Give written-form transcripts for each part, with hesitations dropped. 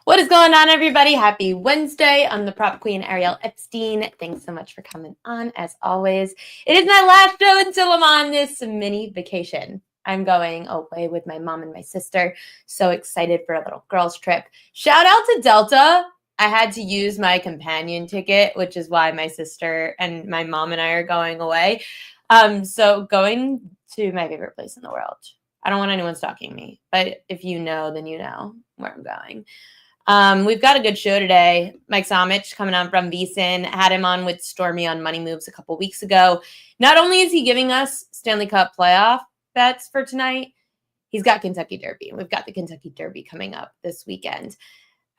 What is going on, everybody? Happy Wednesday. I'm the prop queen, Ariel Epstein. Thanks so much for coming on, as always. It is my last show until I'm on this mini vacation. I'm going away with my mom and my sister. So excited for a little girls trip. Shout out to Delta. I had to use my companion ticket, which is why my sister and my mom and I are going away. So going to my favorite place in the world. I don't want anyone stalking me, but if you know, then you know where I'm going. We've got a good show today. Mike Somich coming on from VSiN. Had him on with Stormy on Money Moves a couple weeks ago. Not only is he giving us Stanley Cup playoff bets for tonight, he's got Kentucky Derby. We've got the Kentucky Derby coming up this weekend.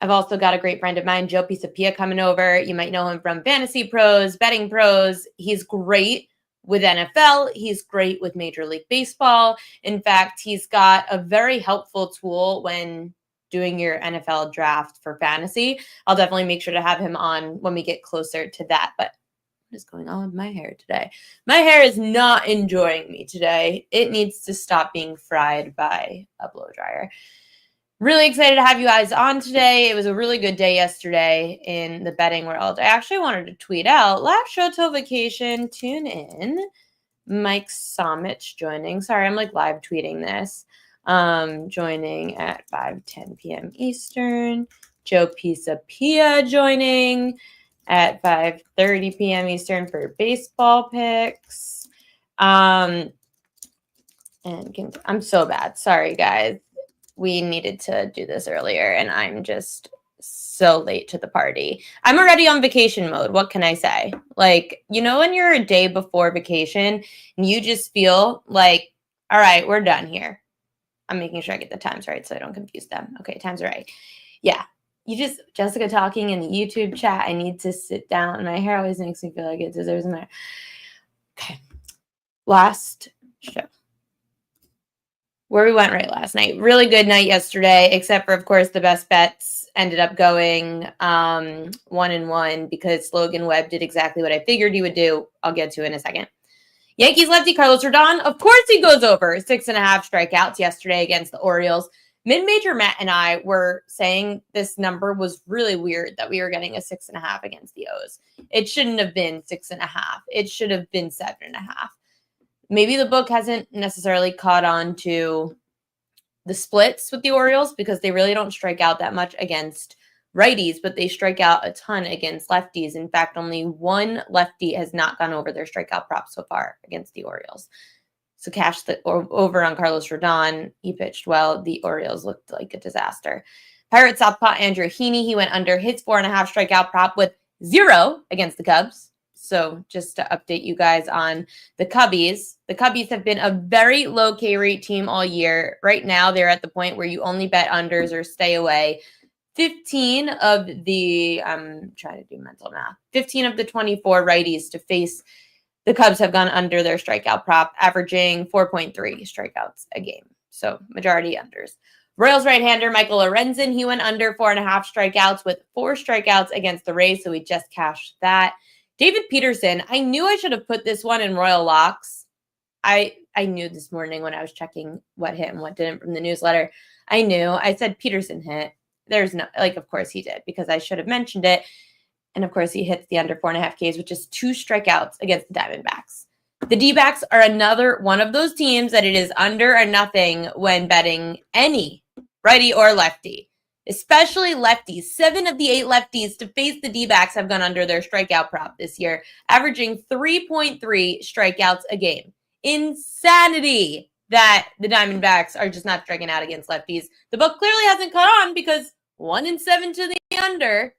I've also got a great friend of mine, Joe Pisapia, coming over. You might know him from VSiN, BettingPros. He's great with NFL. He's great with Major League Baseball. In fact, he's got a very helpful tool when doing your NFL draft for fantasy. I'll definitely make sure to have him on when we get closer to that. But what is going on with my hair today? My hair is not enjoying me today. It needs to stop being fried by a blow dryer. Really excited to have you guys on today. It was a really good day yesterday in the betting world. I actually wanted to tweet out, last show till vacation, tune in. Mike Somich joining. Sorry, I'm like live tweeting this. Joining at 5:10 p.m. Eastern. Joe Pisapia joining at 5:30 p.m. Eastern for baseball picks. And I'm so bad. Sorry, guys. We needed to do this earlier, and I'm just so late to the party. I'm already on vacation mode. What can I say? Like, you know, when you're a day before vacation and you just feel like, all right, we're done here. I'm making sure I get the times right so I don't confuse them. Okay, times are right. Yeah. Jessica talking in the YouTube chat. I need to sit down. My hair always makes me feel like it deserves a minute. Okay. Last show. Where we went right last night. Really good night yesterday, except for, of course, the best bets ended up going 1-1 because Logan Webb did exactly what I figured he would do. I'll get to in a second. Yankees lefty Carlos Rodon, of course he goes over 6.5 strikeouts yesterday against the Orioles. Mid-major Matt and I were saying this number was really weird that we were getting a 6.5 against the O's. It shouldn't have been 6.5. It should have been 7.5. Maybe the book hasn't necessarily caught on to the splits with the Orioles because they really don't strike out that much against righties, but they strike out a ton against lefties. In fact, only one lefty has not gone over their strikeout prop so far against the Orioles. So cash the over on Carlos Rodon. He pitched well. The Orioles looked like a disaster. Pirates southpaw Andrew Heaney, he went under his 4.5 strikeout prop with 0 against the Cubs. So just to update you guys on the Cubbies. The Cubbies have been a very low K rate team all year. Right now, they're at the point where you only bet unders or stay away. 15 of the, I'm trying to do mental math, 15 of the 24 righties to face the Cubs have gone under their strikeout prop, averaging 4.3 strikeouts a game. So majority unders. Royals right-hander Michael Lorenzen, he went under 4.5 strikeouts with 4 strikeouts against the Rays, so we just cashed that. David Peterson, I knew I should have put this one in Royal Locks. I knew this morning when I was checking what hit and what didn't from the newsletter. I knew. I said Peterson hit. There's no, of course he did because I should have mentioned it. And of course he hits the under 4.5 Ks, which is 2 strikeouts against the Diamondbacks. The D-backs are another one of those teams that it is under or nothing when betting any righty or lefty, especially lefties. 7 of the 8 lefties to face the D-backs have gone under their strikeout prop this year, averaging 3.3 strikeouts a game. Insanity that the Diamondbacks are just not striking out against lefties. The book clearly hasn't caught on because 1-7 to the under.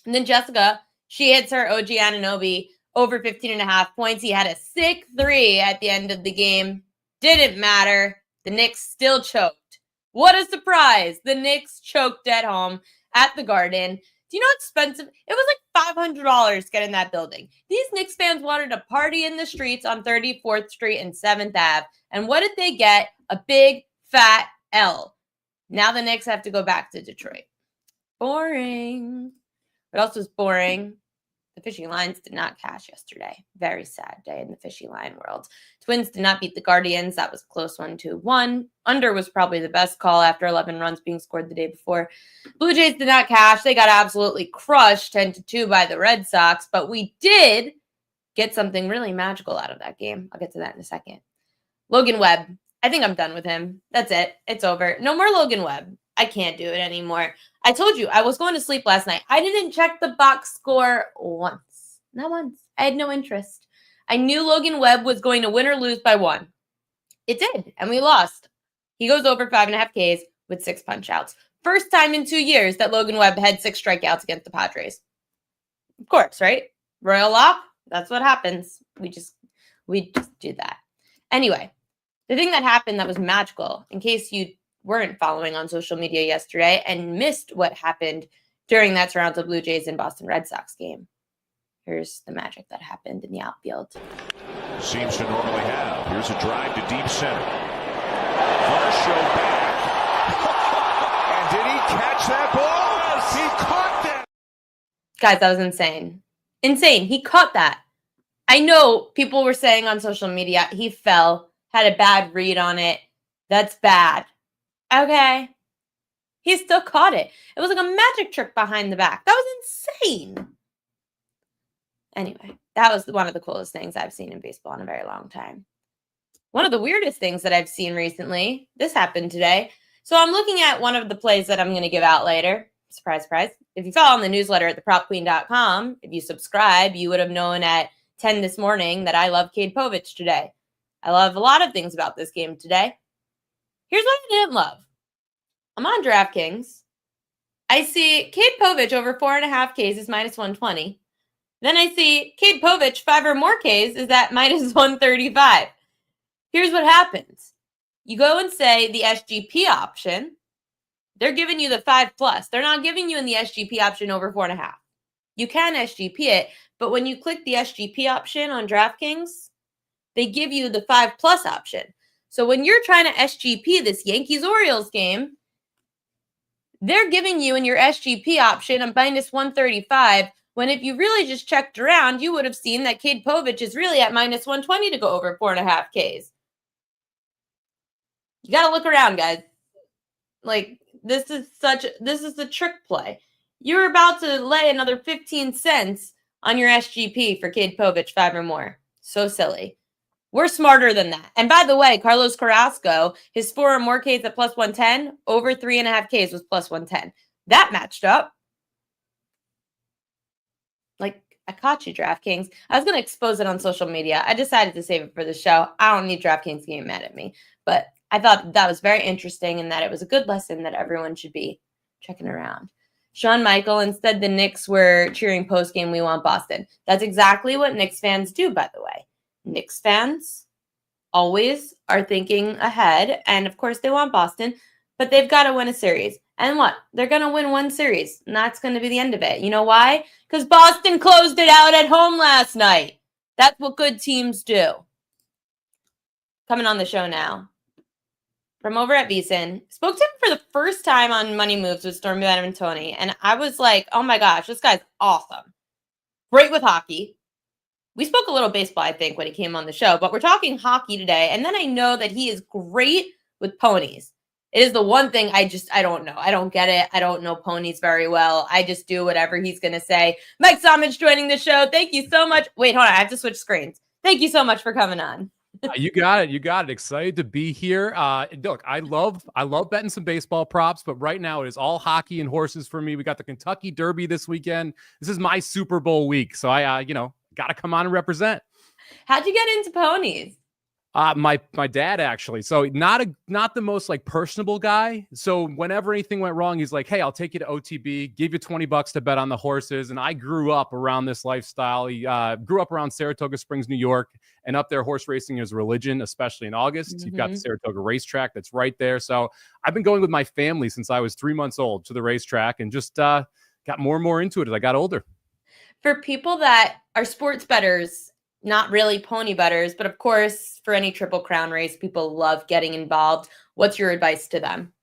And then Jessica, she hits her OG Anunoby over 15.5 points. He had a sick 3 at the end of the game. Didn't matter. The Knicks still choked. What a surprise. The Knicks choked at home at the Garden. Do you know how expensive? It was like $500 getting that building. These Knicks fans wanted to party in the streets on 34th Street and 7th Ave. And what did they get? A big, fat L. Now the Knicks have to go back to Detroit. Boring. What else was boring? The fishing lines did not cash yesterday. Very sad day in the fishing line world. Twins did not beat the Guardians. That was a close 1-2-1. Under was probably the best call after 11 runs being scored the day before. Blue Jays did not cash. They got absolutely crushed 10-2 by the Red Sox, but we did get something really magical out of that game. I'll get to that in a second. Logan Webb. I think I'm done with him. That's it. It's over. No more Logan Webb. I can't do it anymore. I told you I was going to sleep last night. I didn't check the box score once. Not once. I had no interest. I knew Logan Webb was going to win or lose by 1. It did, and we lost. He goes over 5.5 Ks with 6 punch-outs. First time in 2 years that Logan Webb had 6 strikeouts against the Padres. Of course, right? Royal Lock, that's what happens. We just do that. Anyway, the thing that happened that was magical, in case you weren't following on social media yesterday and missed what happened during that Toronto Blue Jays and Boston Red Sox game. Here's the magic that happened in the outfield. Seems to normally have. Here's a drive to deep center. Varsho back. And did he catch that ball? Yes, he caught that. Guys, that was insane. Insane. He caught that. I know people were saying on social media he fell, had a bad read on it. That's bad. Okay. He still caught it. It was like a magic trick behind the back. That was insane. Anyway, that was one of the coolest things I've seen in baseball in a very long time. One of the weirdest things that I've seen recently, this happened today. So I'm looking at one of the plays that I'm going to give out later. Surprise, surprise. If you follow on the newsletter at thepropqueen.com, if you subscribe, you would have known at 10 this morning that I love Cade Povich today. I love a lot of things about this game today. Here's what I didn't love. I'm on DraftKings. I see Cade Povich over 4.5 Ks is minus 120. Then I see Cade Povich 5 or more Ks is at minus 135. Here's what happens. You go and say the SGP option. They're giving you the 5+. They're not giving you in the SGP option over 4.5. You can SGP it, but when you click the SGP option on DraftKings, they give you the 5+ option. So when you're trying to SGP this Yankees-Orioles game, they're giving you in your SGP option a minus 135, when if you really just checked around, you would have seen that Cade Povich is really at minus 120 to go over 4.5 Ks. You got to look around, guys. Like, this is the trick play. You're about to lay another 15 cents on your SGP for Cade Povich 5 or more. So silly. We're smarter than that. And by the way, Carlos Carrasco, his 4 or more Ks at plus 110, over 3.5 Ks was plus 110. That matched up. Like, I caught you, DraftKings. I was going to expose it on social media. I decided to save it for the show. I don't need DraftKings getting mad at me. But I thought that was very interesting and that it was a good lesson that everyone should be checking around. Sean Michael, instead the Knicks were cheering post-game, we want Boston. That's exactly what Knicks fans do, by the way. Knicks fans always are thinking ahead. And, of course, they want Boston. But they've got to win a series. And what? They're going to win one series. And that's going to be the end of it. You know why? Because Boston closed it out at home last night. That's what good teams do. Coming on the show now. From over at VSiN. Spoke to him for the first time on Money Moves with Stormy Tony. And I was like, oh my gosh, this guy's awesome. Great with hockey. We spoke a little baseball, I think, when he came on the show. But we're talking hockey today. And then I know that he is great with ponies. It is the one thing I don't know. I don't get it. I don't know ponies very well. I just do whatever he's going to say. Mike Somich joining the show. Thank you so much. Wait, hold on. I have to switch screens. Thank you so much for coming on. You got it. You got it. Excited to be here. Look, I love betting some baseball props, but right now it is all hockey and horses for me. We got the Kentucky Derby this weekend. This is my Super Bowl week. So I got to come on and represent. How'd you get into ponies? My dad, actually. So not the most like personable guy. So whenever anything went wrong, he's like, hey, I'll take you to OTB, give you $20 to bet on the horses. And I grew up around this lifestyle. He grew up around Saratoga Springs, New York, and up there horse racing is religion, especially in August. Mm-hmm. You've got the Saratoga racetrack that's right there. So I've been going with my family since I was 3 months old to the racetrack and just got more and more into it as I got older. For people that are sports bettors, not really pony bettors, but of course, for any Triple Crown race, people love getting involved. What's your advice to them?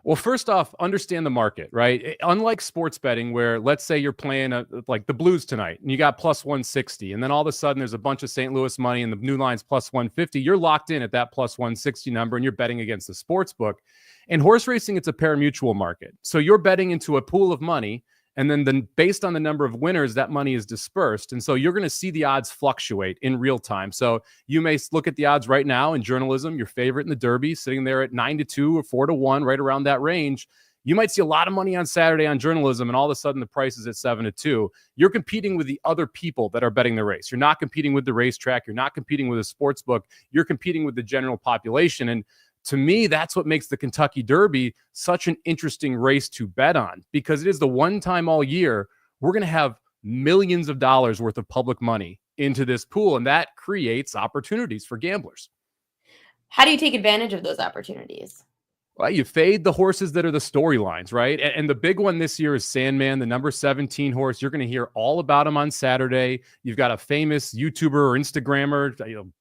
Well, first off, understand the market, right? Unlike sports betting, where let's say you're playing like the Blues tonight and you got plus 160, and then all of a sudden there's a bunch of St. Louis money and the new line's plus 150, you're locked in at that plus 160 number and you're betting against the sports book. In horse racing, it's a pari-mutuel market. So you're betting into a pool of money, and then based on the number of winners, that money is dispersed. And so you're going to see the odds fluctuate in real time. So you may look at the odds right now in journalism, your favorite in the Derby, sitting there at 9-2 or 4-1, right around that range. You might see a lot of money on Saturday on journalism, and all of a sudden the price is at 7-2. You're competing with the other people that are betting the race. You're not competing with the racetrack. You're not competing with a sports book. You're competing with the general population. And to me, that's what makes the Kentucky Derby such an interesting race to bet on, because it is the one time all year we're going to have millions of dollars worth of public money into this pool, and that creates opportunities for gamblers. How do you take advantage of those opportunities? Well, you fade the horses that are the storylines, right? And the big one this year is Sandman, the number 17 horse. You're going to hear all about him on Saturday. You've got a famous YouTuber or Instagrammer,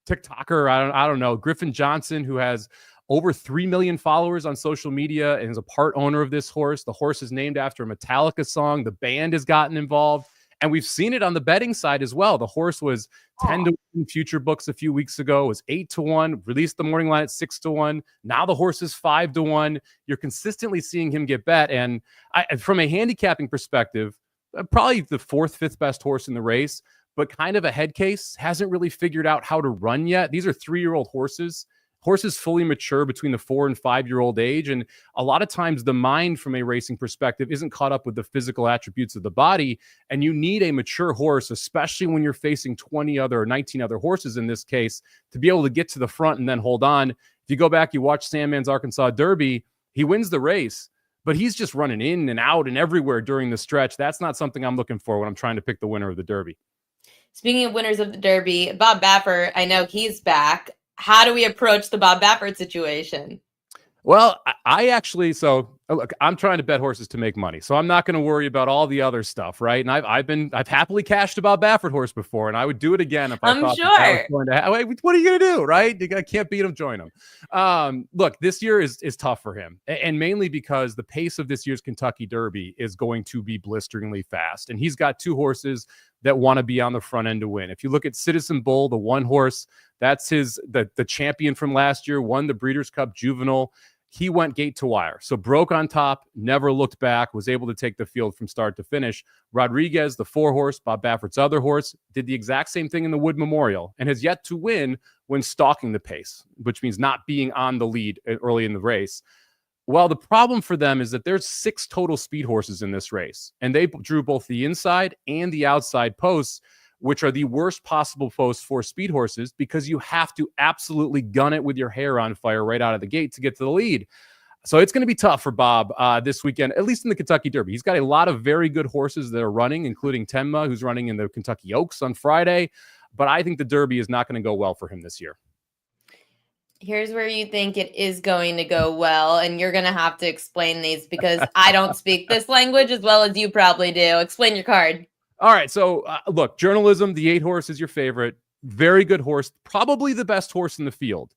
TikToker, I don't know, Griffin Johnson, who has over 3 million followers on social media and is a part owner of this horse. The horse is named after a Metallica song. The band has gotten involved. And we've seen it on the betting side as well. The horse was 10-1 in future books a few weeks ago. It was 8-1, released the morning line at 6-1. Now the horse is 5-1. You're consistently seeing him get bet. And from a handicapping perspective, probably the fourth, fifth best horse in the race, but kind of a head case, hasn't really figured out how to run yet. These are 3-year-old horses. Horses fully mature between the 4 and 5-year-old age. And a lot of times the mind from a racing perspective isn't caught up with the physical attributes of the body. And you need a mature horse, especially when you're facing 20 other or 19 other horses in this case, to be able to get to the front and then hold on. If you go back, you watch Sandman's Arkansas Derby, he wins the race, but he's just running in and out and everywhere during the stretch. That's not something I'm looking for when I'm trying to pick the winner of the Derby. Speaking of winners of the Derby, Bob Baffert, I know he's back. How do we approach the Bob Baffert situation? Well, I actually, so look, I'm trying to bet horses to make money, so I'm not going to worry about all the other stuff, right? And I've happily cashed a Bob Baffert horse before, and I would do it again if I thought that was going to happen. What are you going to do, right? You can't beat him, join him. Look, this year is tough for him, and mainly because the pace of this year's Kentucky Derby is going to be blisteringly fast, and he's got 2 horses that want to be on the front end to win. If you look at Citizen Bull, the one horse, that's the champion from last year, won the Breeders' Cup Juvenile. He went gate to wire. So broke on top, never looked back, was able to take the field from start to finish. Rodriguez, the 4-horse, Bob Baffert's other horse, did the exact same thing in the Wood Memorial and has yet to win when stalking the pace, which means not being on the lead early in the race. Well, the problem for them is that there's 6 total speed horses in this race, and they drew both the inside and the outside posts, which are the worst possible posts for speed horses because you have to absolutely gun it with your hair on fire right out of the gate to get to the lead. So it's going to be tough for Bob this weekend, at least in the Kentucky Derby. He's got a lot of very good horses that are running, including Tenma, who's running in the Kentucky Oaks on Friday. But I think the Derby is not going to go well for him this year. Here's where you think it is going to go well, and you're going to have to explain these because I don't speak this language as well as you probably do. Explain your card. All right. So look, journalism, the 8-horse is your favorite. Very good horse, probably the best horse in the field.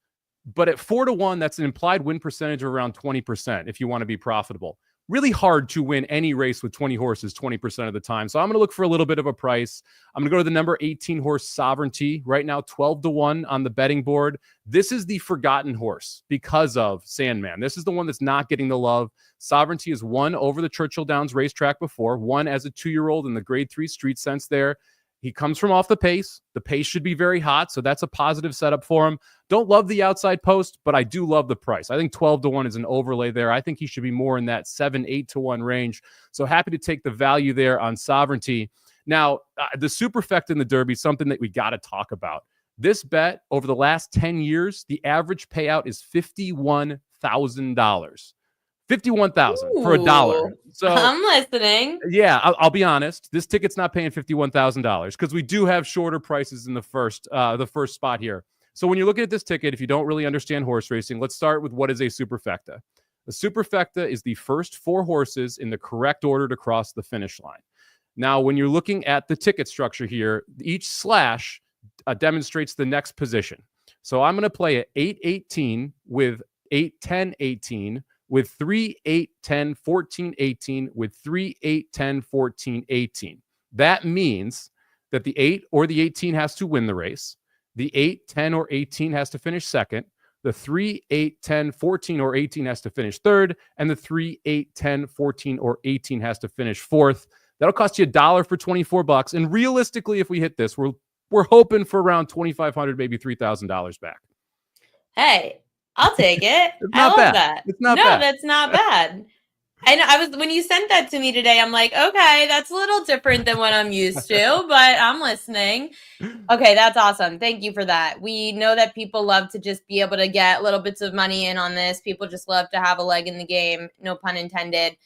But at 4-1, that's an implied win percentage of around 20% if you want to be profitable. Really hard to win any race with 20 horses 20% of the time. So I'm going to look for a little bit of a price. I'm going to go to the number 18 horse Sovereignty. Right now, 12-1 on the betting board. This is the forgotten horse because of Sandman. This is the one that's not getting the love. Sovereignty has won over the Churchill Downs racetrack before, won as a 2-year-old in the grade 3 street sense there. He comes from off the pace. The pace should be very hot, so that's a positive setup for him. Don't love the outside post, but I do love the price. I think 12-1 is an overlay there. I think he should be more in that 7-8-1 range. So happy to take the value there on Sovereignty. Now, the superfecta in the Derby, something that we got to talk about. This bet over the last 10 years, the average payout is $51,000. $51,000 for $1. So I'm listening. Yeah, I'll be honest. This ticket's not paying $51,000 because we do have shorter prices in the first spot here. So when you're looking at this ticket, if you don't really understand horse racing, let's start with what is a superfecta. A superfecta is the first 4 horses in the correct order to cross the finish line. Now, when you're looking at the ticket structure here, each slash demonstrates the next position. So I'm going to play at 8-18 with 8-10-18. with 3, 8, 10, 14, 18, with 3, 8, 10, 14, 18. That means that the 8 or the 18 has to win the race. The 8, 10, or 18 has to finish second. The 3, 8, 10, 14, or 18 has to finish third. And the 3, 8, 10, 14, or 18 has to finish fourth. That'll cost you $1 for $24. And realistically, if we hit this, we're hoping for around $2,500, maybe $3,000 back. Hey, I'll take it. It's I not love bad. that. It's not no, bad. that's not bad. And when you sent that to me today, I'm like, okay, that's a little different than what I'm used to, but I'm listening. Okay, that's awesome. Thank you for that. We know that people love to just be able to get little bits of money in on this. People just love to have a leg in the game, no pun intended.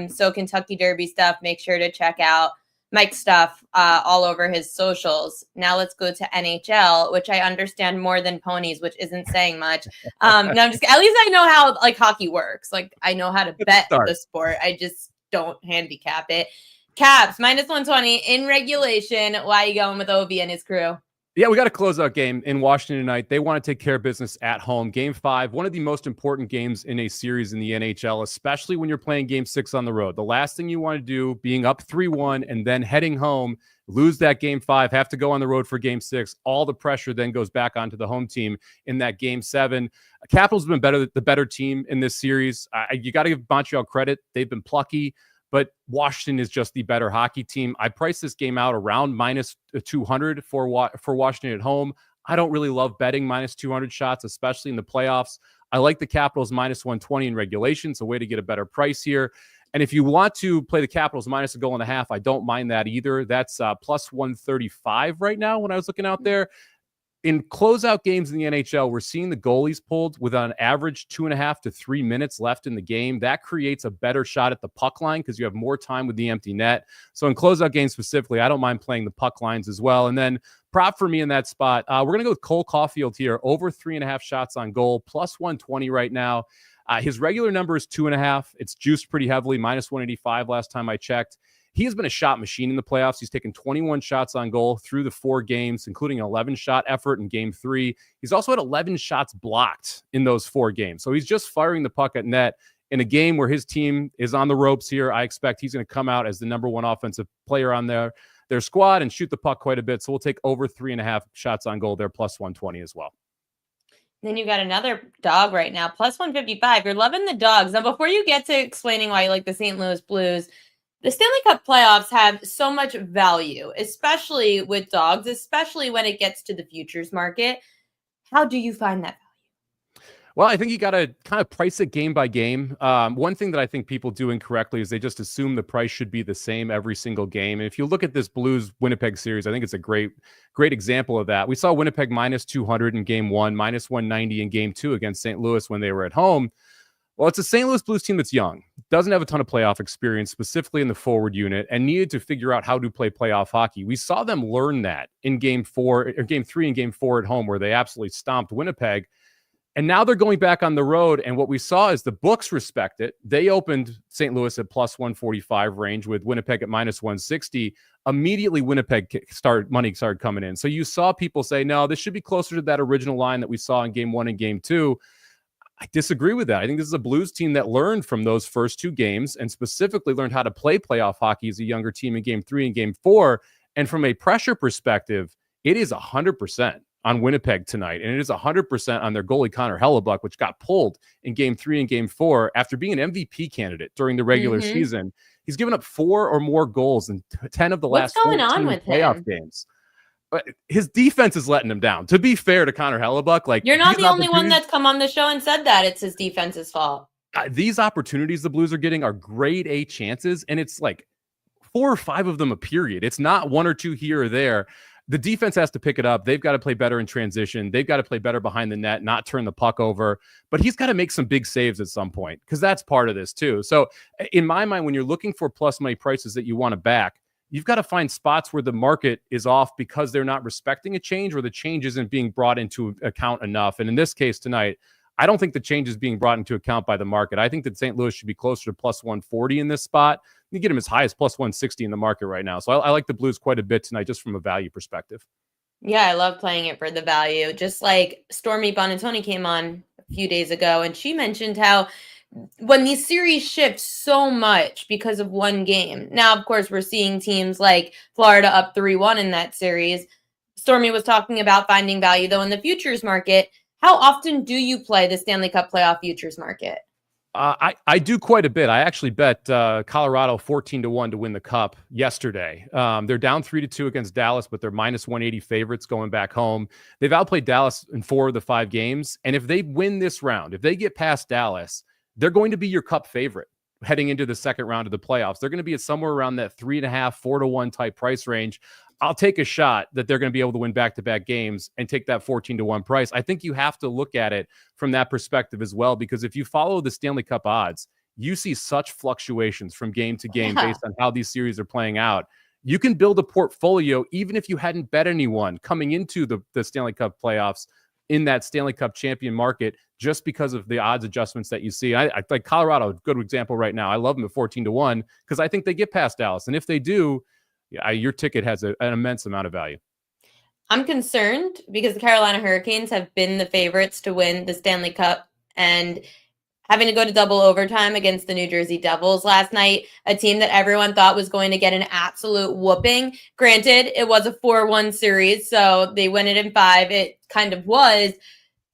So Kentucky Derby stuff, make sure to check out Mike's stuff all over his socials. Now let's go to NHL, which I understand more than ponies, which isn't saying much. No, I'm just, at least I know how like hockey works. Like I know how to bet the sport. I just don't handicap it. Caps minus 120 in regulation. Why are you going with Ovi and his crew? Yeah, we got a closeout game in Washington tonight. They want to take care of business at home. Game 5, one of the most important games in a series in the NHL, especially when you're playing Game 6 on the road. The last thing you want to do, being up 3-1 and then heading home, lose that Game 5, have to go on the road for Game 6. All the pressure then goes back onto the home team in that Game 7. Capitals have been the better team in this series. You got to give Montreal credit. They've been plucky. But Washington is just the better hockey team. I priced this game out around minus 200 for Washington at home. I don't really love betting minus 200 shots, especially in the playoffs. I like the Capitals minus 120 in regulation. It's a way to get a better price here. And if you want to play the Capitals minus a goal and a half, I don't mind that either. That's plus 135 right now when I was looking out there. In closeout games in the NHL, we're seeing the goalies pulled with on average 2.5 to 3 minutes left in the game. That creates a better shot at the puck line because you have more time with the empty net. So in closeout games specifically, I don't mind playing the puck lines as well. And then prop for me in that spot, we're going to go with Cole Caulfield here, over 3.5 shots on goal, plus 120 right now. His regular number is 2.5. It's juiced pretty heavily, minus 185 last time I checked. He has been a shot machine in the playoffs. He's taken 21 shots on goal through the 4 games, including an 11-shot effort in Game 3. He's also had 11 shots blocked in those 4 games. So he's just firing the puck at net. In a game where his team is on the ropes here, I expect he's going to come out as the number 1 offensive player on their squad and shoot the puck quite a bit. So we'll take over 3.5 shots on goal there, plus 120 as well. Then you got another dog right now, plus 155. You're loving the dogs. Now, before you get to explaining why you like the St. Louis Blues, the Stanley Cup playoffs have so much value, especially with dogs, especially when it gets to the futures market. How do you find that value? Well, I think you got to kind of price it game by game. One thing that I think people do incorrectly is they just assume the price should be the same every single game. And if you look at this Blues-Winnipeg series, I think it's a great example of that. We saw Winnipeg minus 200 in Game 1, minus 190 in Game 2 against St. Louis when they were at home. Well, it's a St. Louis Blues team that's young, doesn't have a ton of playoff experience, specifically in the forward unit, and needed to figure out how to play playoff hockey. We saw them learn that in Game 3 and Game 4 at home, where they absolutely stomped Winnipeg. And now they're going back on the road, and what we saw is the books respect it. They opened St. Louis at plus 145 range with Winnipeg at minus 160. Immediately, Winnipeg money started coming in. So you saw people say, no, this should be closer to that original line that we saw in Game 1 and Game 2. I disagree with that. I think this is a Blues team that learned from those first 2 games and specifically learned how to play playoff hockey as a younger team in Game 3 and Game 4. And from a pressure perspective, it is 100% on Winnipeg tonight. And it is 100% on their goalie, Connor Hellebuck, which got pulled in Game 3 and Game 4 after being an MVP candidate during the regular season. He's given up 4 or more goals in 10 of the last 14 playoff games. But his defense is letting him down. To be fair to Connor Hellebuck, like, you're not the only one that's come on the show and said that it's his defense's fault. These opportunities the Blues are getting are grade A chances, and it's like 4 or 5 of them a period. It's not 1 or 2 here or there. The defense has to pick it up. They've got to play better in transition. They've got to play better behind the net, not turn the puck over. But he's got to make some big saves at some point because that's part of this too. So in my mind, when you're looking for plus money prices that you want to back, you've got to find spots where the market is off because they're not respecting a change or the change isn't being brought into account enough. And in this case tonight, I don't think the change is being brought into account by the market. I think that St. Louis should be closer to plus 140 in this spot. You get him as high as plus 160 in the market right now. So I like the Blues quite a bit tonight just from a value perspective. Yeah, I love playing it for the value. Just like Stormy Bonatoni came on a few days ago, and she mentioned how when these series shift so much because of one game. Now, of course, we're seeing teams like Florida up 3-1 in that series. Stormy was talking about finding value, though, in the futures market. How often do you play the Stanley Cup playoff futures market? I do quite a bit. I actually bet Colorado 14-1 to win the Cup yesterday. They're down 3-2 against Dallas, but they're minus 180 favorites going back home. They've outplayed Dallas in 4 of the 5 games. And if they win this round, if they get past Dallas, they're going to be your Cup favorite heading into the second round of the playoffs. They're going to be at somewhere around that 3.5, 4-1 type price range. I'll take a shot that they're going to be able to win back-to-back games and take that 14-1 price. I think you have to look at it from that perspective as well, because if you follow the Stanley Cup odds, you see such fluctuations from game to game based on how these series are playing out. You can build a portfolio even if you hadn't bet anyone coming into the Stanley Cup playoffs in that Stanley Cup champion market just because of the odds adjustments that you see. I like Colorado, good example right now. I love them at 14-1 because I think they get past Dallas. And if they do, your ticket has an immense amount of value. I'm concerned because the Carolina Hurricanes have been the favorites to win the Stanley Cup, and having to go to double overtime against the New Jersey Devils last night, a team that everyone thought was going to get an absolute whooping. Granted, it was a 4-1 series, so they win it in 5. It kind of was.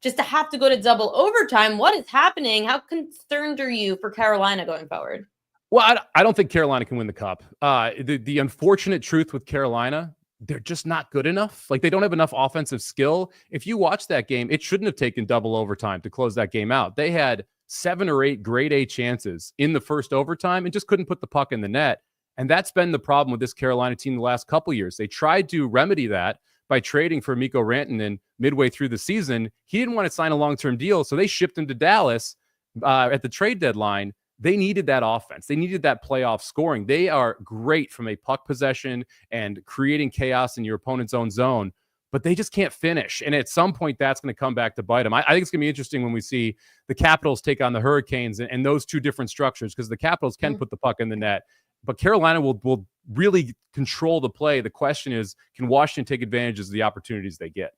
Just to have to go to double overtime, what is happening? How concerned are you for Carolina going forward? Well, I don't think Carolina can win the Cup. The unfortunate truth with Carolina, they're just not good enough. Like, they don't have enough offensive skill. If you watch that game, it shouldn't have taken double overtime to close that game out. They had 7 or 8 grade A chances in the first overtime and just couldn't put the puck in the net. And that's been the problem with this Carolina team the last couple years. They tried to remedy that by trading for Mikko Rantanen midway through the season. He didn't want to sign a long-term deal, so they shipped him to Dallas at the trade deadline. They needed that offense. They needed that playoff scoring. They are great from a puck possession and creating chaos in your opponent's own zone, but they just can't finish. And at some point, that's going to come back to bite them. I think it's going to be interesting when we see the Capitals take on the Hurricanes and those two different structures, because the Capitals can put the puck in the net, but Carolina will really control the play. The question is, can Washington take advantage of the opportunities they get?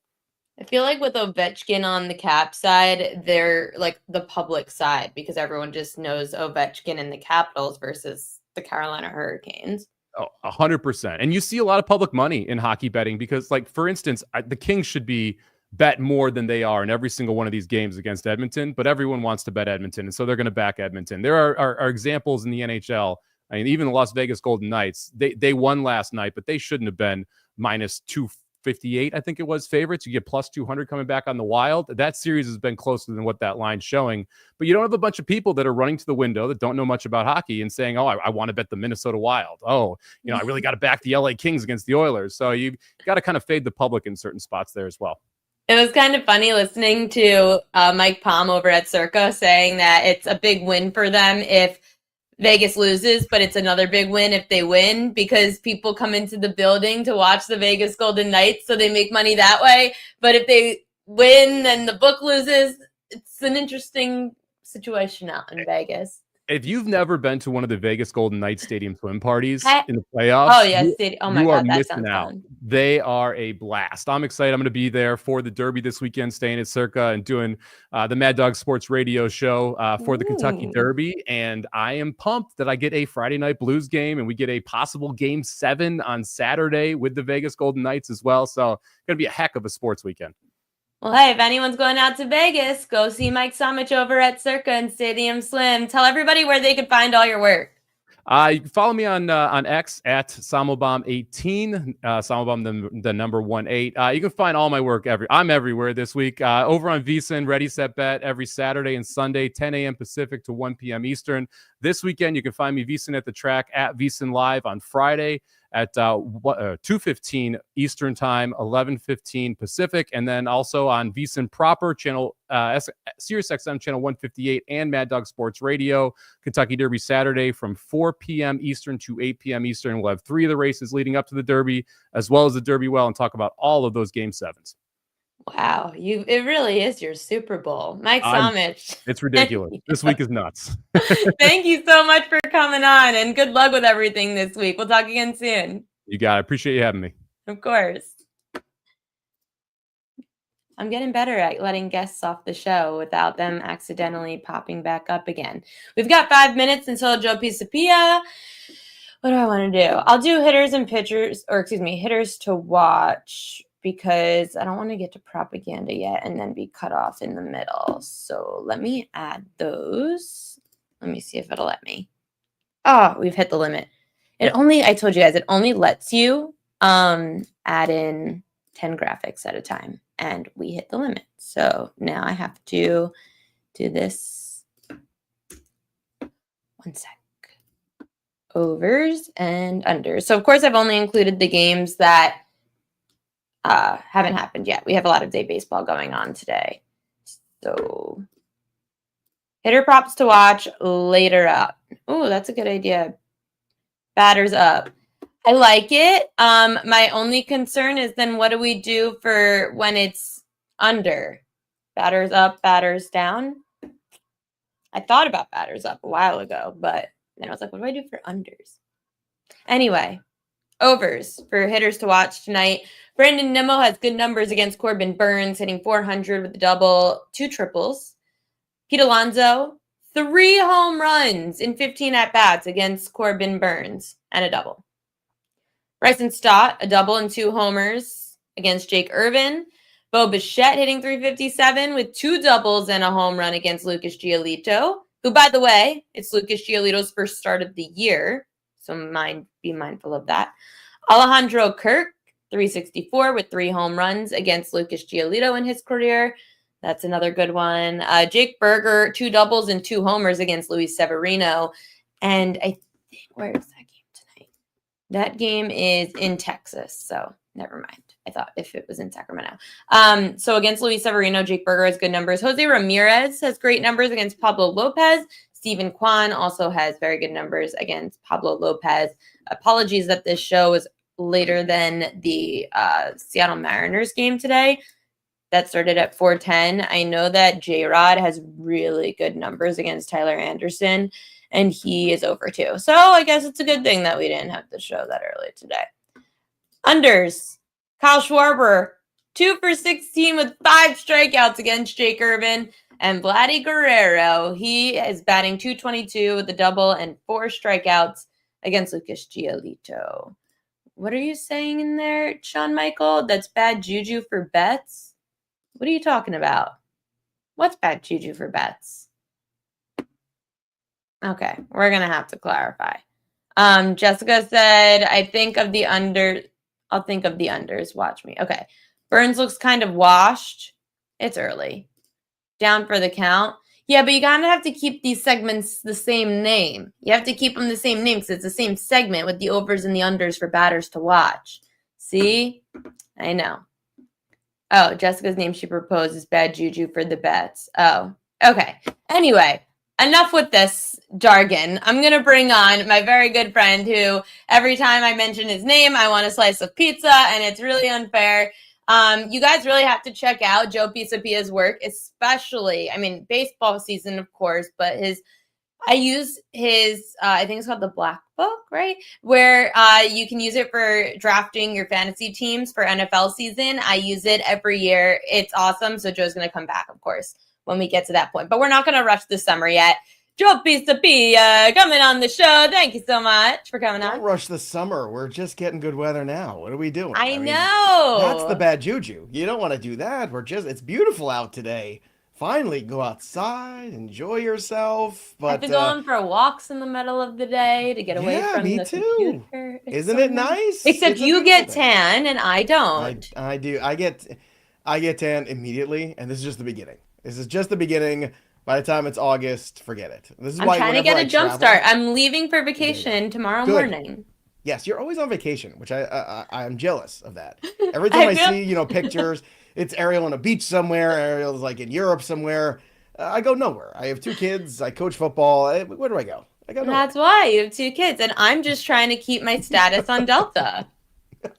I feel like with Ovechkin on the Cap side, they're like the public side because everyone just knows Ovechkin and the Capitals versus the Carolina Hurricanes. Oh, 100%. And you see a lot of public money in hockey betting because, like, for instance, the Kings should be bet more than they are in every single one of these games against Edmonton, but everyone wants to bet Edmonton, and so they're going to back Edmonton. There are examples in the NHL. I mean, even the Las Vegas Golden Knights, they won last night, but they shouldn't have been minus 258, I think it was, favorites. You get plus 200 coming back on the Wild. That series has been closer than what that line's showing. But you don't have a bunch of people that are running to the window that don't know much about hockey and saying, oh, I want to bet the Minnesota Wild. Oh, I really got to back the LA Kings against the Oilers. So you got to kind of fade the public in certain spots there as well. It was kind of funny listening to Mike Palm over at Circa saying that it's a big win for them if Vegas loses, but it's another big win if they win because people come into the building to watch the Vegas Golden Knights, so they make money that way. But if they win, then the book loses. It's an interesting situation out in Vegas. If you've never been to one of the Vegas Golden Knights stadium swim parties in the playoffs, you are missing out. Fun. They are a blast. I'm excited. I'm going to be there for the Derby this weekend, staying at Circa and doing the Mad Dog Sports Radio show for the Kentucky Derby. And I am pumped that I get a Friday night Blues game, and we get a possible Game 7 on Saturday with the Vegas Golden Knights as well. So it's going to be a heck of a sports weekend. Well, hey, if anyone's going out to Vegas, go see Mike Somich over at Circa and Stadium Swim. Tell everybody where they can find all your work. You can follow me on X at Samobom18, Samobom the number 18. You can find all my work I'm everywhere this week. Over on VSiN, Ready Set Bet every Saturday and Sunday, 10 a.m. Pacific to 1 p.m. Eastern. This weekend, you can find me VSiN at the track at VSiN Live on Friday at 2:15 Eastern Time, 11:15 Pacific, and then also on VSiN proper channel, Sirius XM channel 158, and Mad Dog Sports Radio. Kentucky Derby Saturday from 4 p.m. Eastern to 8 p.m. Eastern. We'll have 3 of the races leading up to the Derby, as well as the Derby well, and talk about all of those Game 7s. Wow, it really is your Super Bowl. Mike Somich. It's ridiculous. This week is nuts. Thank you so much for coming on, and good luck with everything this week. We'll talk again soon. You got it. I appreciate you having me. Of course. I'm getting better at letting guests off the show without them accidentally popping back up again. We've got 5 minutes until Joe Pisapia. What do I want to do? I'll do hitters and pitchers, or excuse me, hitters to watch, because I don't want to get to propaganda yet and then be cut off in the middle. So let me add those. Let me see if it'll let me. Oh, we've hit the limit. I told you guys, it only lets you add in 10 graphics at a time, and we hit the limit. So now I have to do this. One sec. Overs and unders. So of course I've only included the games that haven't happened yet. We have a lot of day baseball going on today. So hitter props to watch later up. Oh, that's a good idea. Batters up. I like it. My only concern is then what do we do for when it's under? Batters up, batters down. I thought about batters up a while ago, but then I was like, what do I do for unders? Anyway, overs for hitters to watch tonight. Brandon Nimmo has good numbers against Corbin Burns, hitting 400 with a double, 2 triples. Pete Alonso, 3 home runs in 15 at-bats against Corbin Burns and a double. Bryson Stott, a double and 2 homers against Jake Irvin. Bo Bichette hitting 357 with 2 doubles and a home run against Lucas Giolito, who, by the way, it's Lucas Giolito's first start of the year, so be mindful of that. Alejandro Kirk, 364 with 3 home runs against Lucas Giolito in his career. That's another good one. Jake Berger, 2 doubles and 2 homers against Luis Severino. And I think, where is that game tonight? That game is in Texas, so never mind. I thought if it was in Sacramento. So against Luis Severino, Jake Berger has good numbers. Jose Ramirez has great numbers against Pablo Lopez. Stephen Kwan also has very good numbers against Pablo Lopez. Apologies that this show is later than the Seattle Mariners game today. That started at 4:10. I know that J-Rod has really good numbers against Tyler Anderson, and he is over too. So I guess it's a good thing that we didn't have the show that early today. Unders. Kyle Schwarber, 2 for 16 with 5 strikeouts against Jake Irvin. And Vladdy Guerrero, he is batting .222 with a double and 4 strikeouts against Lucas Giolito. What are you saying in there, Sean Michael? That's bad juju for bets? What are you talking about? What's bad juju for bets? Okay, we're going to have to clarify. Jessica said, I'll think of the unders. Watch me. Okay. Burns looks kind of washed. It's early. Down for the count. Yeah, but you gotta have to keep these segments the same name. You have to keep them the same name because it's the same segment with the overs and the unders for batters to watch. See? I know. Oh, Jessica's name she proposed is bad juju for the bets. Oh, okay. Anyway, enough with this jargon. I'm going to bring on my very good friend who every time I mention his name, I want a slice of pizza, and it's really unfair. You guys really have to check out Joe Pisapia's work, especially, baseball season, of course, but I use his, I think it's called the Black Book, right? Where you can use it for drafting your fantasy teams for NFL season. I use it every year. It's awesome. So Joe's going to come back, of course, when we get to that point. But we're not going to rush the summer yet. Joe Pisapia coming on the show. Thank you so much for coming on. Don't rush the summer. We're just getting good weather now. What are we doing? I know. That's the bad juju. You don't want to do that. It's beautiful out today. Finally, go outside, enjoy yourself. But I've been going for walks in the middle of the day to get away from the computer. Isn't it nice? Except you get tan and I don't. I do. I get tan immediately, and this is just the beginning. This is just the beginning. By the time it's August, forget it. This is I'm trying to get a jump start. I'm leaving for vacation tomorrow morning. Yes, you're always on vacation, which I'm jealous of that. Every time I see, pictures, it's Ariel on a beach somewhere. Ariel's like in Europe somewhere. I go nowhere. I have 2 kids. I coach football. Where do I go? I go nowhere. That's why you have 2 kids, and I'm just trying to keep my status on Delta.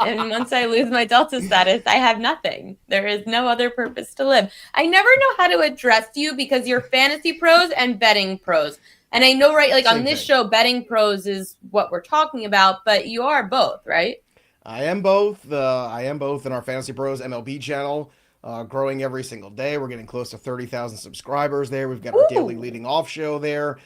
And once I lose my Delta status, I have nothing. There is no other purpose to live. I never know how to address you because you're fantasy pros and betting pros. And I know, right, like on this show, betting pros is what we're talking about, but you are both, right? I am both. I am both in our Fantasy Pros MLB channel. growing every single day. We're getting close to 30,000 subscribers there. We've got our daily leading off show there.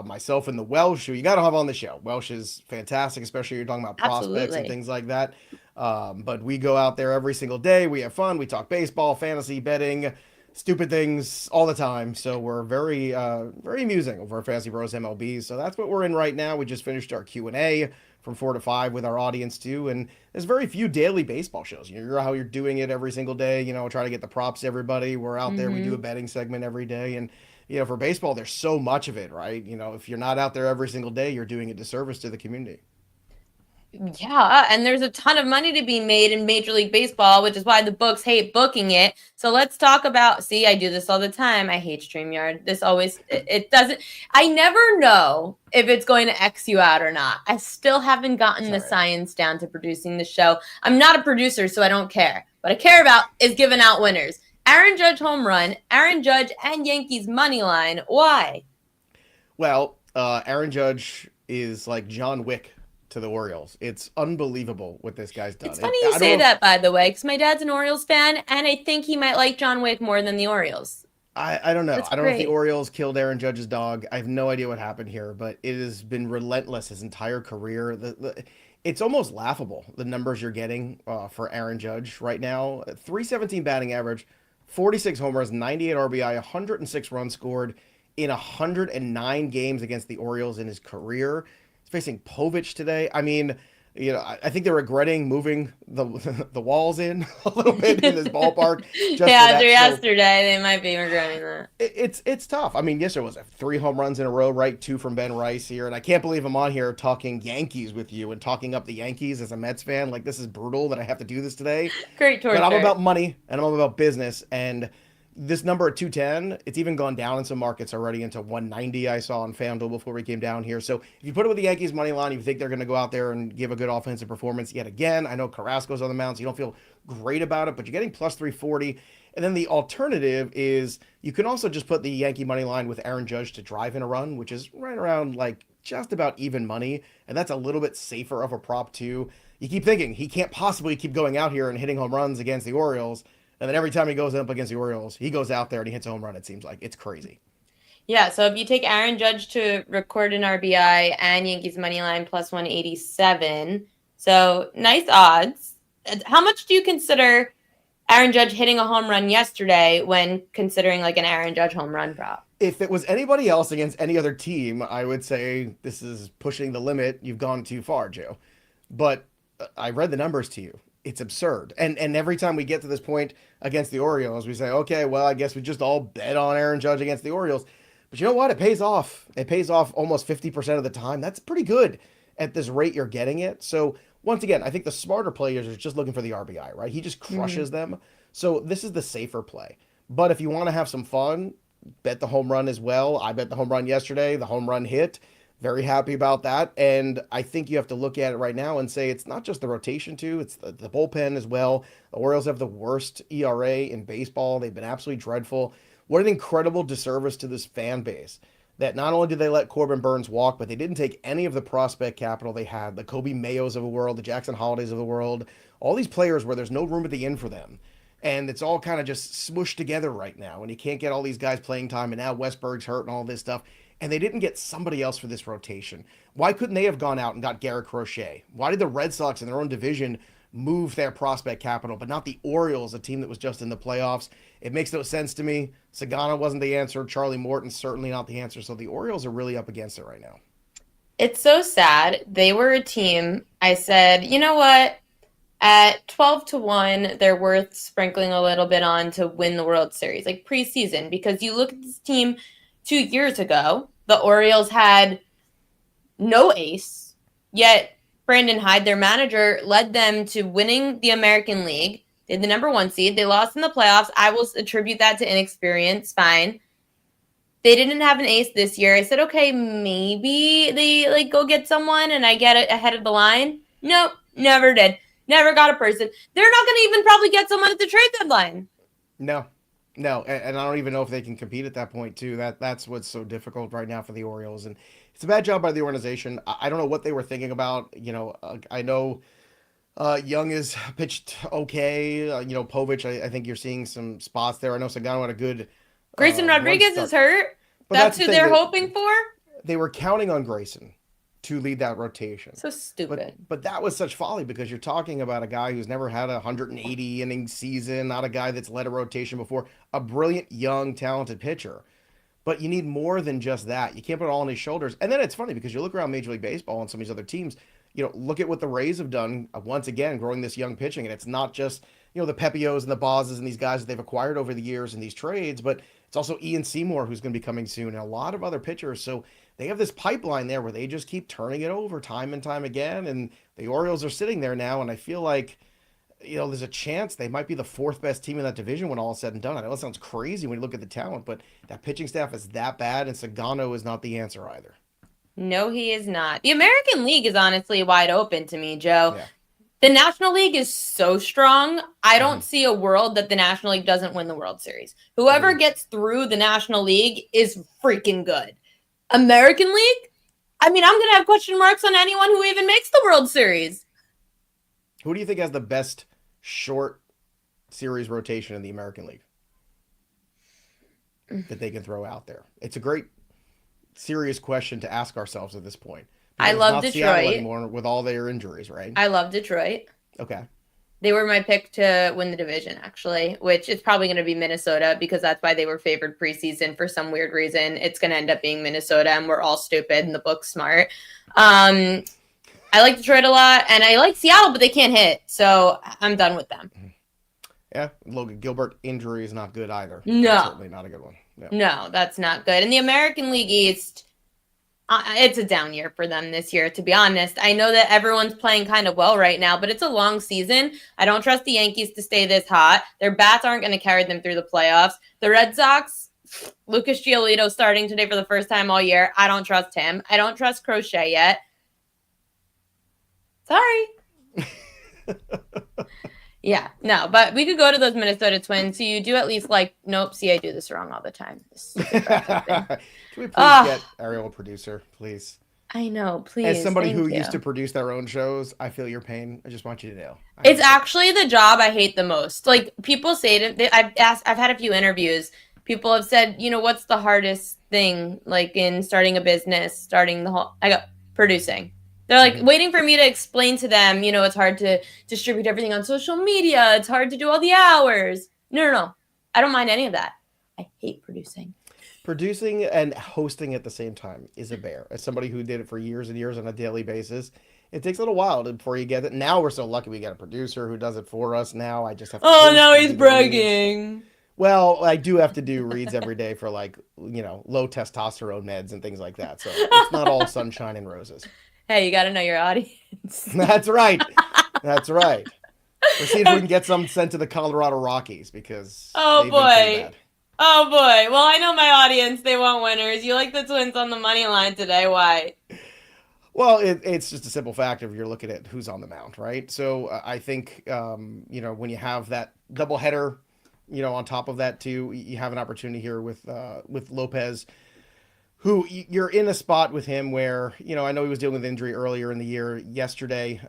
Myself and the Welsh, who you got to have on the show. Welsh is fantastic, especially you're talking about prospects and things like that. But we go out there every single day. We have fun. We talk baseball, fantasy, betting, stupid things all the time. So we're very amusing over at Fantasy Bros MLB. So that's what we're in right now. We just finished our Q&A from 4 to 5 with our audience too. And there's very few daily baseball shows. You know how you're doing it every single day, try to get the props to everybody. We're out there. We do a betting segment every day. And, for baseball, there's so much of it, right? If you're not out there every single day, you're doing a disservice to the community. Yeah, and there's a ton of money to be made in Major League Baseball, which is why the books hate booking it. So let's talk about, I do this all the time. I hate StreamYard. It doesn't, I never know if it's going to X you out or not. I still haven't gotten the science down to producing the show. I'm not a producer, so I don't care. What I care about is giving out winners. Aaron Judge home run, Aaron Judge and Yankees money line. Why? Well, Aaron Judge is like John Wick to the Orioles. It's unbelievable what this guy's done. It's funny you say that, by the way, because my dad's an Orioles fan, and I think he might like John Wick more than the Orioles. I don't know. I don't know if the Orioles killed Aaron Judge's dog. I have no idea what happened here, but it has been relentless his entire career. It's almost laughable, the numbers you're getting for Aaron Judge right now. 317 batting average, 46 homers, 98 RBI, 106 runs scored in 109 games against the Orioles in his career. He's facing Povich today. I mean, I think they're regretting moving the walls in a little bit in this ballpark. After yesterday, they might be regretting that. It's tough. I mean, yesterday was 3 home runs in a row, right? 2 from Ben Rice here, and I can't believe I'm on here talking Yankees with you and talking up the Yankees as a Mets fan. Like, this is brutal that I have to do this today. Great torture. But I'm about money and I'm about business, and this number at 210, it's even gone down in some markets already into 190 I saw on FanDuel before we came down here. So if you put it with the Yankees money line, you think they're going to go out there and give a good offensive performance yet again. I know Carrasco's on the mound, so you don't feel great about it, but you're getting plus 340. And then the alternative is you can also just put the Yankee money line with Aaron Judge to drive in a run, which is right around like just about even money. And that's a little bit safer of a prop too. You keep thinking he can't possibly keep going out here and hitting home runs against the Orioles. And then every time he goes up against the Orioles, he goes out there and he hits a home run, it seems like. It's crazy. Yeah, so if you take Aaron Judge to record an RBI and Yankees money line plus 187, so nice odds. How much do you consider Aaron Judge hitting a home run yesterday when considering like an Aaron Judge home run prop? If it was anybody else against any other team, I would say this is pushing the limit. You've gone too far, Joe. But I read the numbers to you. It's absurd. And every time we get to this point against the Orioles, we say, okay, well, I guess we just all bet on Aaron Judge against the Orioles. But you know what? It pays off. It pays off almost 50% of the time. That's pretty good at this rate you're getting it. So once again, I think the smarter players are just looking for the RBI, right? He just crushes them. So this is the safer play. But if you want to have some fun, bet the home run as well. I bet the home run yesterday. The home run hit. Very happy about that. And I think you have to look at it right now and say it's not just the rotation too, it's the bullpen as well. The Orioles have the worst ERA in baseball. They've been absolutely dreadful. What an incredible disservice to this fan base that not only did they let Corbin Burns walk, but they didn't take any of the prospect capital they had, the Kobe Mayos of the world, the Jackson Holidays of the world, all these players where there's no room at the end for them. And it's all kind of just smushed together right now. And you can't get all these guys playing time. And now Westberg's hurt and all this stuff. And they didn't get somebody else for this rotation. Why couldn't they have gone out and got Garrett Crochet? Why did the Red Sox in their own division move their prospect capital, but not the Orioles, a team that was just in the playoffs? It makes no sense to me. Sagana wasn't the answer. Charlie Morton's certainly not the answer. So the Orioles are really up against it right now. It's so sad. They were a team. I said, you know what? At 12-1, they're worth sprinkling a little bit on to win the World Series, like preseason, because you look at this team 2 years ago, the Orioles had no ace, yet Brandon Hyde, their manager, led them to winning the American League. They had the number 1 seed. They lost in the playoffs. I will attribute that to inexperience. Fine. They didn't have an ace this year. I said, okay, maybe they go get someone and I get it ahead of the line. Nope, never did. Never got a person. They're not going to even probably get someone at the trade deadline. No, and I don't even know if they can compete at that point too. That's what's so difficult right now for the Orioles, and it's a bad job by the organization. I don't know what they were thinking about. I know Young is pitched okay. Povich, I think you're seeing some spots there. I know Sagano had a good Grayson run Rodriguez start. is hurt. But That's the who thing, they're hoping for? They were counting on Grayson to lead that rotation. So stupid. But that was such folly because you're talking about a guy who's never had a 180 inning season, not a guy that's led a rotation before, a brilliant, young, talented pitcher. But you need more than just that. You can't put it all on his shoulders. And then it's funny because you look around Major League Baseball and some of these other teams, look at what the Rays have done once again, growing this young pitching. And it's not just, the Pepios and the Bozes and these guys that they've acquired over the years in these trades, but it's also Ian Seymour who's going to be coming soon and a lot of other pitchers. So they have this pipeline there where they just keep turning it over time and time again. And the Orioles are sitting there now. And I feel like, there's a chance they might be the fourth best team in that division when all is said and done. I know it sounds crazy when you look at the talent, but that pitching staff is that bad, and Sagano is not the answer either. No, he is not. The American League is honestly wide open to me, Joe. Yeah. The National League is so strong. I don't see a world that the National League doesn't win the World Series. Whoever gets through the National League is freaking good. American League? I mean, I'm going to have question marks on anyone who even makes the World Series. Who do you think has the best short series rotation in the American League that they can throw out there? It's a great, serious question to ask ourselves at this point. I love Detroit Detroit anymore with all their injuries, right? I love Detroit. Okay. They were my pick to win the division, actually, which is probably going to be Minnesota because that's why they were favored preseason for some weird reason. It's going to end up being Minnesota, and we're all stupid and the book's smart. I like Detroit a lot, and I like Seattle, but they can't hit, so I'm done with them. Yeah, Logan Gilbert injury is not good either. No. That's certainly not a good one. Yeah. No, that's not good. In the American League East, it's a down year for them this year, to be honest. I know that everyone's playing kind of well right now, but it's a long season. I don't trust the Yankees to stay this hot. Their bats aren't going to carry them through the playoffs. The Red Sox, Lucas Giolito starting today for the first time all year. I don't trust him. I don't trust Crochet yet. Sorry. Yeah, no, but we could go to those Minnesota Twins. So you do at least nope, see, I do this wrong all the time. Can we please get Ariel a producer, please? I know, please. As somebody who you. used to produce their own shows, I feel your pain. I just want you to know. It's actually the job I hate the most. People say I've had a few interviews. People have said, what's the hardest thing, in starting a business, starting the whole, I go, producing. They're waiting for me to explain to them, it's hard to distribute everything on social media. It's hard to do all the hours. No. I don't mind any of that. I hate producing. Producing and hosting at the same time is a bear. As somebody who did it for years and years on a daily basis, it takes a little while before you get it. Now we're so lucky we got a producer who does it for us. Now I just have to. Oh, now he's bragging. Well, I do have to do reads every day for low testosterone meds and things like that. So it's not all sunshine and roses. Hey, you got to know your audience. That's right. That's right. Let's see if we can get some sent to the Colorado Rockies because. Oh boy. Oh boy. Well, I know my audience. They want winners. You like the Twins on the money line today. Why? Well, it's just a simple fact of you're looking at who's on the mound, right? So I think, when you have that doubleheader, on top of that too, you have an opportunity here with Lopez, who you're in a spot with him where, I know he was dealing with injury earlier in the year. Yesterday,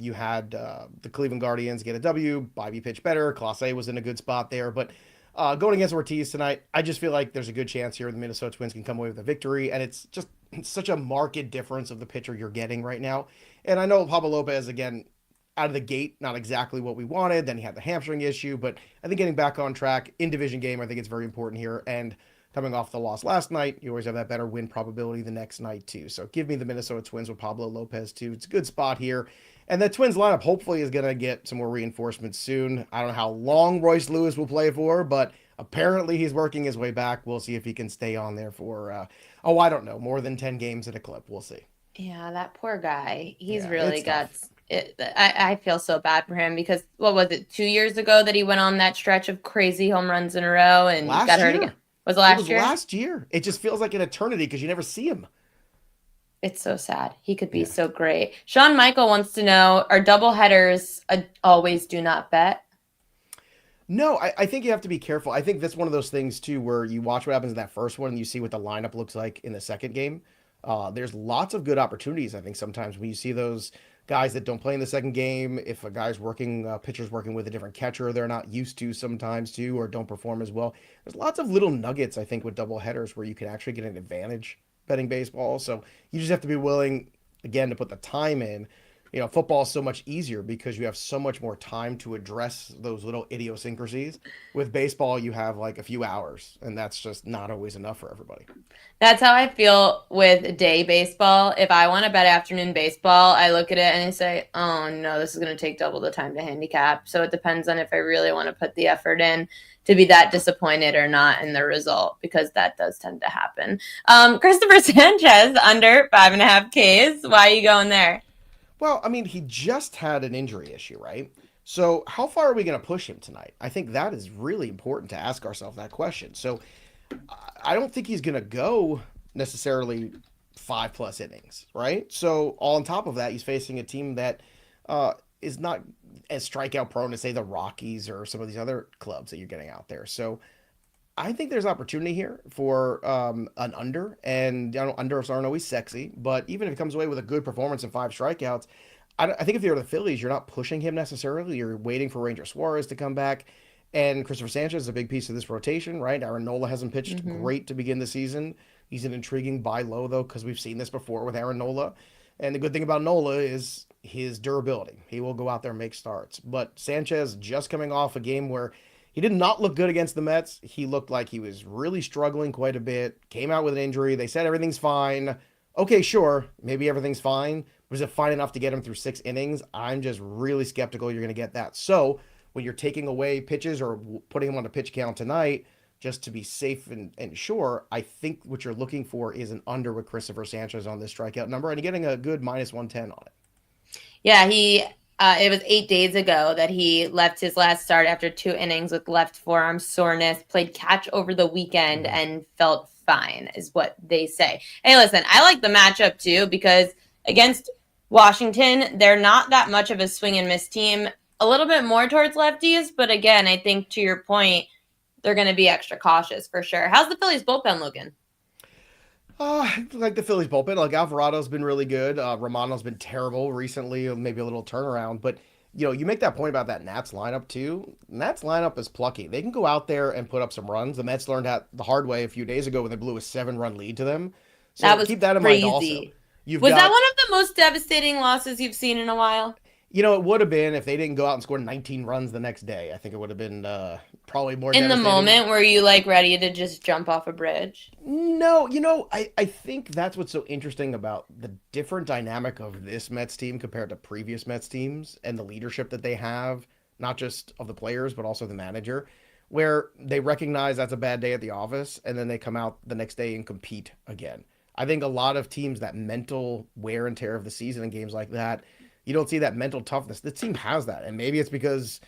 you had the Cleveland Guardians get a W. Bobby pitched better. Clase was in a good spot there. But going against Ortiz tonight, I just feel like there's a good chance here the Minnesota Twins can come away with a victory. And it's just such a marked difference of the pitcher you're getting right now. And I know Pablo Lopez, again, out of the gate, not exactly what we wanted. Then he had the hamstring issue. But I think getting back on track in division game, I think it's very important here. And coming off the loss last night, you always have that better win probability the next night too. So give me the Minnesota Twins with Pablo Lopez too. It's a good spot here. And the Twins lineup hopefully is going to get some more reinforcements soon. I don't know how long Royce Lewis will play for, but apparently he's working his way back. We'll see if he can stay on there for, I don't know, more than 10 games in a clip. We'll see. Yeah, that poor guy. He's really got it. I feel so bad for him because what was it, 2 years ago that he went on that stretch of crazy home runs in a row and got hurt again? Was it last year? Last year. It just feels like an eternity because you never see him. It's so sad. He could be so great. Sean Michael wants to know, are doubleheaders always do not bet? No, I think you have to be careful. I think that's one of those things, too, where you watch what happens in that first one and you see what the lineup looks like in the second game. There's lots of good opportunities, I think, sometimes when you see those guys that don't play in the second game. If a guy's pitcher's working with a different catcher they're not used to sometimes too, or don't perform as well. There's lots of little nuggets, I think, with double headers where you can actually get an advantage betting baseball. So you just have to be willing, again, to put the time in. Football is so much easier because you have so much more time to address those little idiosyncrasies. With baseball, you have like a few hours, and that's just not always enough for everybody. That's how I feel with day baseball. If I want to bet afternoon baseball, I look at it and I say, oh no, this is going to take double the time to handicap. So it depends on if I really want to put the effort in to be that disappointed or not in the result, because that does tend to happen. Christopher Sanchez under 5.5 Ks. Why are you going there? Well, I mean, he just had an injury issue, right? So how far are we going to push him tonight? I think that is really important to ask ourselves that question. So I don't think he's going to go necessarily 5+ innings, right? So all on top of that, he's facing a team that is not as strikeout prone as, say, the Rockies or some of these other clubs that you're getting out there. So I think there's opportunity here for an under, and unders aren't always sexy, but even if he comes away with a good performance and 5 strikeouts, I think if you're the Phillies, you're not pushing him necessarily. You're waiting for Ranger Suarez to come back, and Christopher Sanchez is a big piece of this rotation, right? Aaron Nola hasn't pitched great to begin the season. He's an intriguing buy low, though, because we've seen this before with Aaron Nola, and the good thing about Nola is his durability. He will go out there and make starts, but Sanchez just coming off a game where he did not look good against the Mets. He looked like he was really struggling quite a bit. Came out with an injury. They said everything's fine. Okay, sure. Maybe everything's fine. Was it fine enough to get him through 6 innings? I'm just really skeptical you're going to get that. So when you're taking away pitches or putting him on a pitch count tonight, just to be safe and sure, I think what you're looking for is an under with Christopher Sanchez on this strikeout number, and you're getting a good -110 on it. Yeah, it was 8 days ago that he left his last start after 2 innings with left forearm soreness, played catch over the weekend, and felt fine, is what they say. Hey, listen, I like the matchup too, because against Washington, they're not that much of a swing and miss team, a little bit more towards lefties, but again, I think to your point, they're going to be extra cautious for sure. How's the Phillies bullpen looking? Like the Phillies bullpen, like Alvarado's been really good. Romano's been terrible recently, maybe a little turnaround. But, you make that point about that Nats lineup too. Nats lineup is plucky. They can go out there and put up some runs. The Mets learned that the hard way a few days ago when they blew a 7-run lead to them. So that was keep that in crazy. mind also. That one of the most devastating losses you've seen in a while? It would have been if they didn't go out and score 19 runs the next day. I think it would have been probably more in the devastating. moment. Were you ready to just jump off a bridge? No, I think that's what's so interesting about the different dynamic of this Mets team compared to previous Mets teams and the leadership that they have, not just of the players, but also the manager, where they recognize that's a bad day at the office and then they come out the next day and compete again. I think a lot of teams, that mental wear and tear of the season in games like that, you don't see that mental toughness. This team has that. And maybe it's because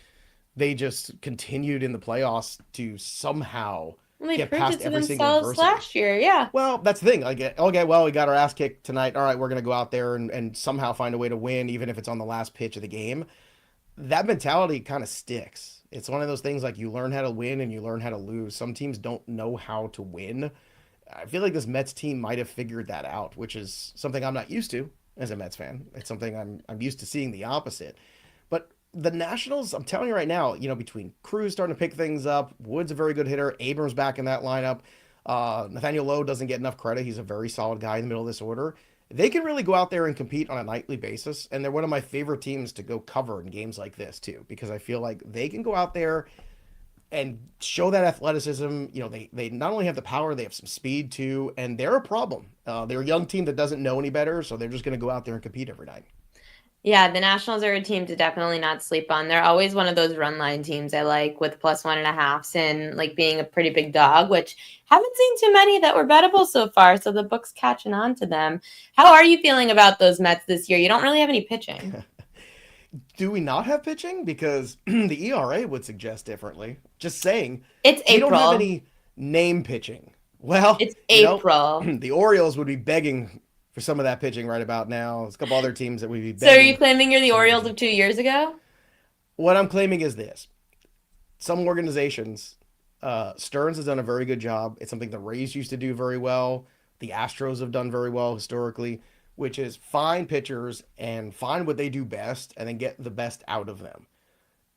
they just continued in the playoffs to somehow get past every single adversity. Last year, yeah. Well, that's the thing. Okay, well, we got our ass kicked tonight. All right, we're going to go out there and somehow find a way to win, even if it's on the last pitch of the game. That mentality kind of sticks. It's one of those things, you learn how to win and you learn how to lose. Some teams don't know how to win. I feel like this Mets team might have figured that out, which is something I'm not used to as a Mets fan. It's something I'm used to seeing the opposite. But the Nationals, I'm telling you right now, between Cruz starting to pick things up, Wood's a very good hitter, Abrams back in that lineup, Nathaniel Lowe doesn't get enough credit. He's a very solid guy in the middle of this order. They can really go out there and compete on a nightly basis, and they're one of my favorite teams to go cover in games like this too, because I feel like they can go out there and show that athleticism. They not only have the power, they have some speed too, and they're a problem. They're a young team that doesn't know any better, so they're just going to go out there and compete every night. Yeah, the Nationals are a team to definitely not sleep on. They're always one of those run line teams I like, with +1.5s and being a pretty big dog, which haven't seen too many that were bettable so far. So the book's catching on to them. How are you feeling about those Mets this year? You don't really have any pitching. Do we not have pitching? Because the ERA would suggest differently. Just saying. It's April. We don't have any name pitching. Well, it's April. The Orioles would be begging for some of that pitching right about now. There's a couple other teams that would be begging. So are you claiming you're the Orioles of 2 years ago? What I'm claiming is this. Some organizations, Stearns has done a very good job. It's something the Rays used to do very well. The Astros have done very well historically, which is find pitchers and find what they do best and then get the best out of them.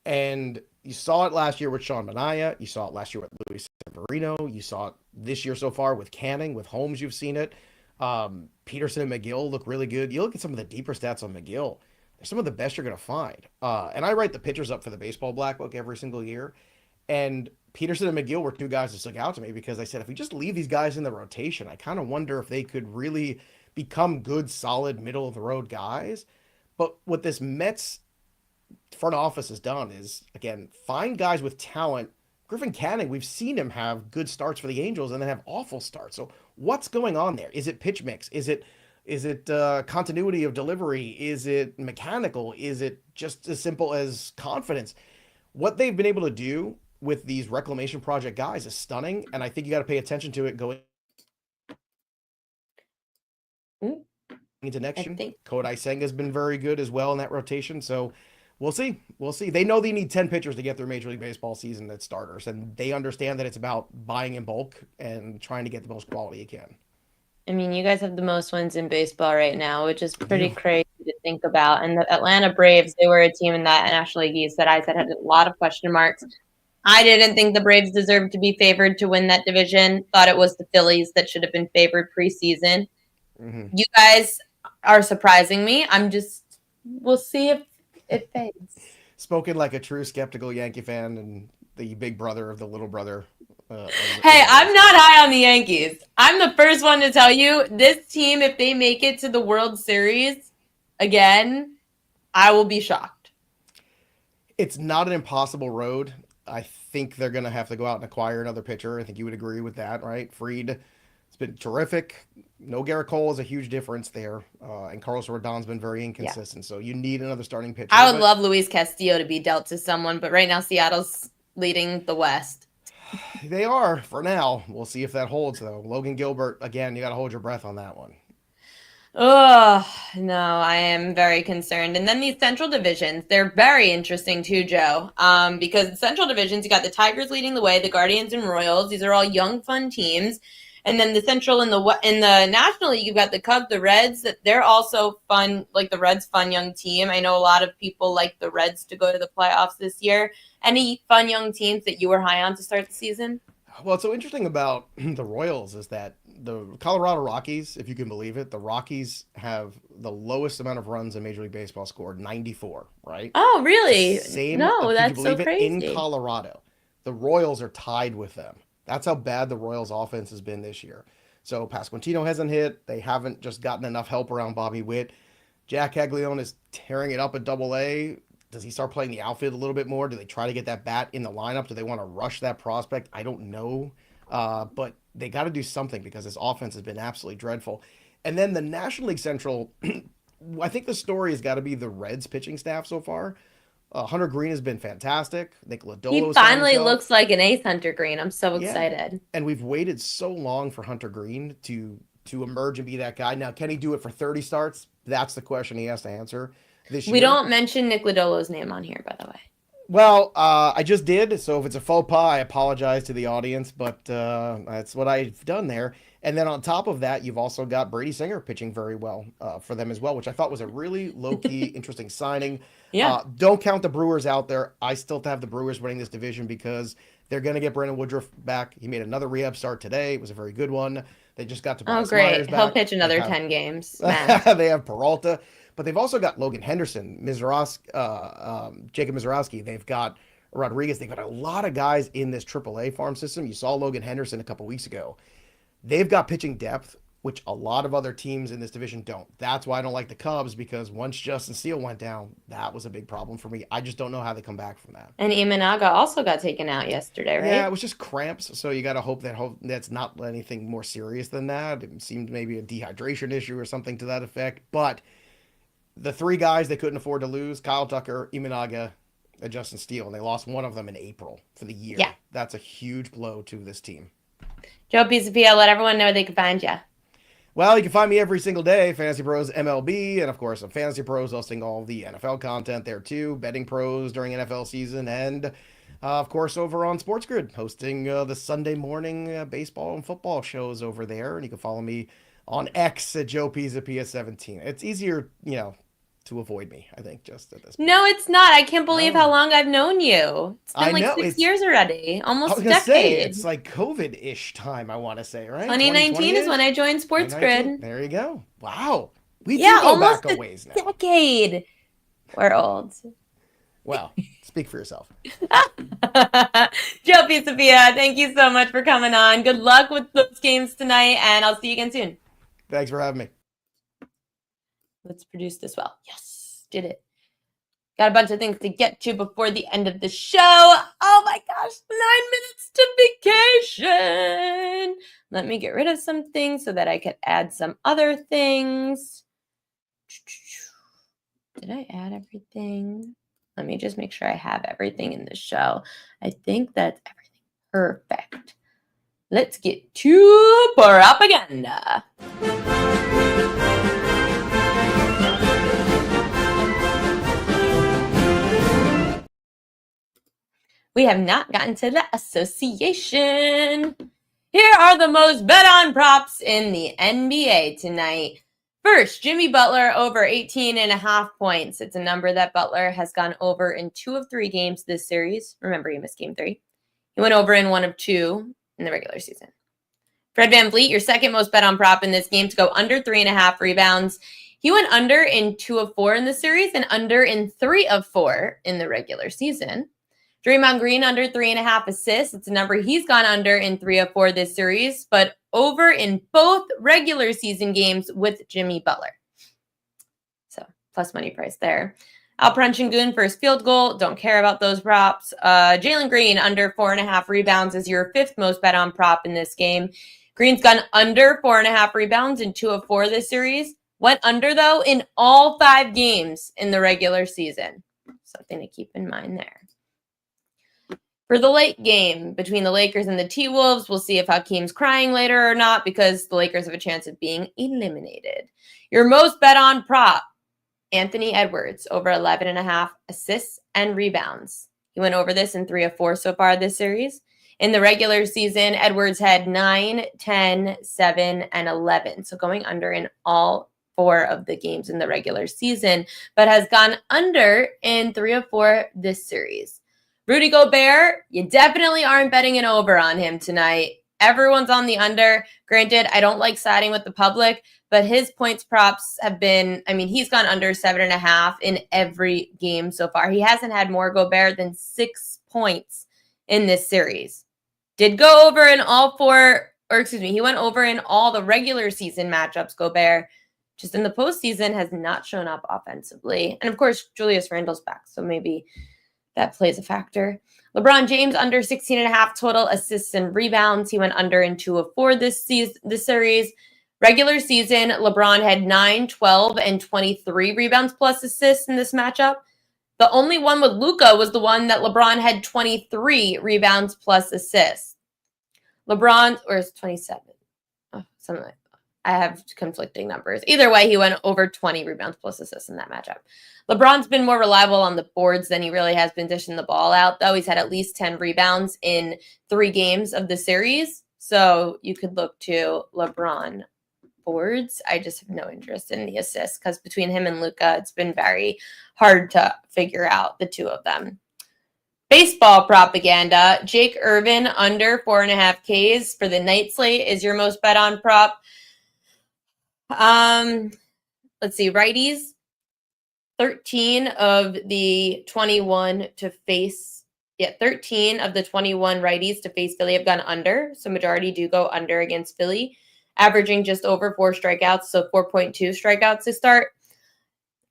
And you saw it last year with Sean Manaea. You saw it last year with Luis Severino. You saw it this year so far with Canning, with Holmes. You've seen it. Peterson and McGill look really good. You look at some of the deeper stats on McGill. They're some of the best you're going to find. And I write the pitchers up for the Baseball Black Book every single year. And Peterson and McGill were two guys that stuck out to me because I said, if we just leave these guys in the rotation, I kind of wonder if they could really become good, solid, middle of the road guys. But what this Mets front office has done is, again, find guys with talent. Griffin Canning, we've seen him have good starts for the Angels and then have awful starts. So what's going on there? Is it pitch mix? Is it continuity of delivery? Is it mechanical? Is it just as simple as confidence? What they've been able to do with these reclamation project guys is stunning, and I think you got to pay attention to it going into next year. Kodai Senga's been very good as well in that rotation, so we'll see. We'll see. They know they need 10 pitchers to get their Major League Baseball season at starters, and they understand that it's about buying in bulk and trying to get the most quality you can. I mean, you guys have the most wins in baseball right now, which is pretty crazy to think about. And the Atlanta Braves, they were a team in that National League East that I said had a lot of question marks. I didn't think the Braves deserved to be favored to win that division. Thought it was the Phillies that should have been favored preseason. You guys are surprising me. We'll see if it fades. Spoken like a true skeptical Yankee fan and the big brother of the little brother. Hey, I'm not high on the Yankees. I'm the first one to tell you, this team, if they make it to the World Series again, I will be shocked. It's not an impossible road. I think they're going to have to go out and acquire another pitcher. I think you would agree with that, right? Fried has been terrific. No Garrett Cole is a huge difference there. And Carlos Rodon's been very inconsistent. So you need another starting pitcher. I would love Luis Castillo to be dealt to someone, but right now Seattle's leading the West. They are for now. We'll see if that holds, though. Logan Gilbert, again, you got to hold your breath on that one. Oh, no, I am very concerned. And then these central divisions, they're very interesting too, Joe. Because central divisions, you got the Tigers leading the way, the Guardians and Royals. These are all young, fun teams. And then the Central in the National League, you've got the Cubs, the Reds. They're also fun, like the Reds, fun young team. I know a lot of people like the Reds to go to the playoffs this year. Any fun young teams that you were high on to start the season? Well, what's so interesting about the Royals is that the Colorado Rockies, if you can believe it, the Rockies have the lowest amount of runs in Major League Baseball scored, 94, right? Oh, really? Same. No, that's so crazy. In Colorado, the Royals are tied with them. That's how bad the Royals offense has been this year. So Pasquantino hasn't hit. They haven't just gotten enough help around Bobby Witt. Jack Caglione is tearing it up at Double-A. Does he start playing the outfield a little bit more? Do they try to get that bat in the lineup? Do they want to rush that prospect? I don't know. But they got to do something because this offense has been absolutely dreadful. And then the National League Central, I think the story has got to be the Reds pitching staff so far. Hunter Green has been fantastic. Nick Lodolo. He finally looks like an ace, Hunter Green. I'm so excited. And we've waited so long for Hunter Green to emerge and be that guy. Now, can he do it for 30 starts? That's the question he has to answer this year. We don't mention Nick Lodolo's name on here, by the way. Well, I just did. So if it's a faux pas, I apologize to the audience, but that's what I've done there. And then on top of that, you've also got Brady Singer pitching very well for them as well, which I thought was a really low-key, interesting signing. Yeah. Don't count the Brewers out there. I still have the Brewers winning this division because they're going to get Brandon Woodruff back. He made another rehab start today. It was a very good one. They just got to Oh, great. He'll pitch another 10 games. They have Peralta, but they've also got Logan Henderson, Jacob Mizorowski. They've got Rodriguez. They've got a lot of guys in this AAA farm system. You saw Logan Henderson a couple weeks ago. They've got pitching depth, which a lot of other teams in this division don't. That's why I don't like the Cubs, because once Justin Steele went down, that was a big problem for me. I just don't know how they come back from that. And Imanaga also got taken out yesterday, right? Yeah, it was just cramps, so you got to hope that's not anything more serious than that. It seemed maybe a dehydration issue or something to that effect. But the three guys they couldn't afford to lose, Kyle Tucker, Imanaga, and Justin Steele, and they lost one of them in April for the year. Yeah. That's a huge blow to this team. Joe Pisapia, let everyone know where they can find you. Well, you can find me every single day, Fantasy Pros MLB, and of course, on Fantasy Pros, hosting all the NFL content there too, Betting Pros during NFL season, and of course, over on Sports Grid, hosting the Sunday morning baseball and football shows over there. And you can follow me on X at Joe Pisapia 17. It's easier, to avoid me, I think, just at this point. No, it's not. I can't believe how Oh. long I've known you. It's been I like know, 6 years already, I almost was a going to say, decade. it's like COVID-ish time, I want to say, right? 2019 is when I joined Sports 2019. Grid. There you go. Wow. We Yeah, do go almost back a a ways now. decade. We're old. Well, speak for yourself. Joe Pisapia, thank you so much for coming on. Good luck with those games tonight, and I'll see you again soon. Thanks for having me. Let's produce this well. Yes, did it. Got a bunch of things to get to before the end of the show. Oh my gosh, 9 minutes to vacation. Let me get rid of some things so that I could add some other things. Did I add everything? Let me just make sure I have everything in the show. I think that's everything. Perfect. Let's get to propaganda. We have not gotten to the association. Here are the most bet on props in the NBA tonight. First, Jimmy Butler over 18.5 points. It's a number that Butler has gone over in 2 of 3 games this series. Remember, he missed game 3. He went over in 1 of 2 in the regular season. Fred VanVleet, your second most bet on prop in this game, to go under 3.5 rebounds. He went under in 2 of 4 in the series and under in 3 of 4 in the regular season. Draymond Green under 3.5 assists. It's a number he's gone under in 3 of 4 this series, but over in both regular season games with Jimmy Butler. So plus money price there. Alperen Sengun first field goal. Don't care about those props. Jalen Green under 4.5 rebounds is your 5th most bet on prop in this game. Green's gone under 4.5 rebounds in 2 of 4 this series. Went under, though, in all 5 games in the regular season. Something to keep in mind there. For the late game between the Lakers and the T-Wolves, we'll see if Hakeem's crying later or not, because the Lakers have a chance of being eliminated. Your most bet on prop, Anthony Edwards, over 11.5 assists and rebounds. He went over this in 3 of 4 so far this series. In the regular season, Edwards had 9, 10, 7, and 11. So going under in all 4 of the games in the regular season, but has gone under in 3 of 4 this series. Rudy Gobert, you definitely aren't betting an over on him tonight. Everyone's on the under. Granted, I don't like siding with the public, but his points props have been, he's gone under 7.5 in every game so far. He hasn't had more Gobert than 6 points in this series. Did go over in he went over in all the regular season matchups, Gobert. Just in the postseason has not shown up offensively. And of course, Julius Randle's back, so maybe that plays a factor. LeBron James under 16.5 total assists and rebounds. He went under in 2 of 4 this series. Regular season, LeBron had 9, 12, and 23 rebounds plus assists in this matchup. The only one with Luka was the one that LeBron had 23 rebounds plus assists. LeBron, or is 27? Oh, something like that. I have conflicting numbers. Either way, he went over 20 rebounds plus assists in that matchup. LeBron's been more reliable on the boards than he really has been dishing the ball out, though. He's had at least 10 rebounds in 3 games of the series. So you could look to LeBron boards. I just have no interest in the assists because between him and Luka, it's been very hard to figure out the 2 of them. Baseball propaganda. Jake Irvin under 4.5 Ks for the night slate is your most bet on prop. Let's see, righties. 13 of the 21 to face, 13 of the 21 righties to face Philly have gone under. So majority do go under against Philly, averaging just over 4 strikeouts. So 4.2 strikeouts to start.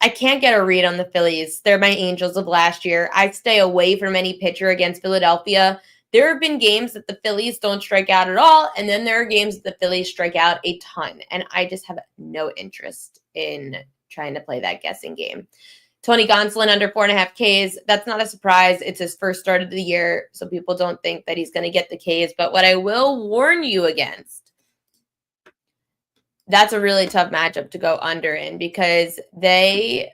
I can't get a read on the Phillies. They're my Angels of last year. I stay away from any pitcher against Philadelphia. There have been games that the Phillies don't strike out at all, and then there are games that the Phillies strike out a ton, and I just have no interest in trying to play that guessing game. Tony Gonsolin under 4.5 Ks. That's not a surprise. It's his first start of the year, so people don't think that he's going to get the Ks, but what I will warn you against, that's a really tough matchup to go under in because that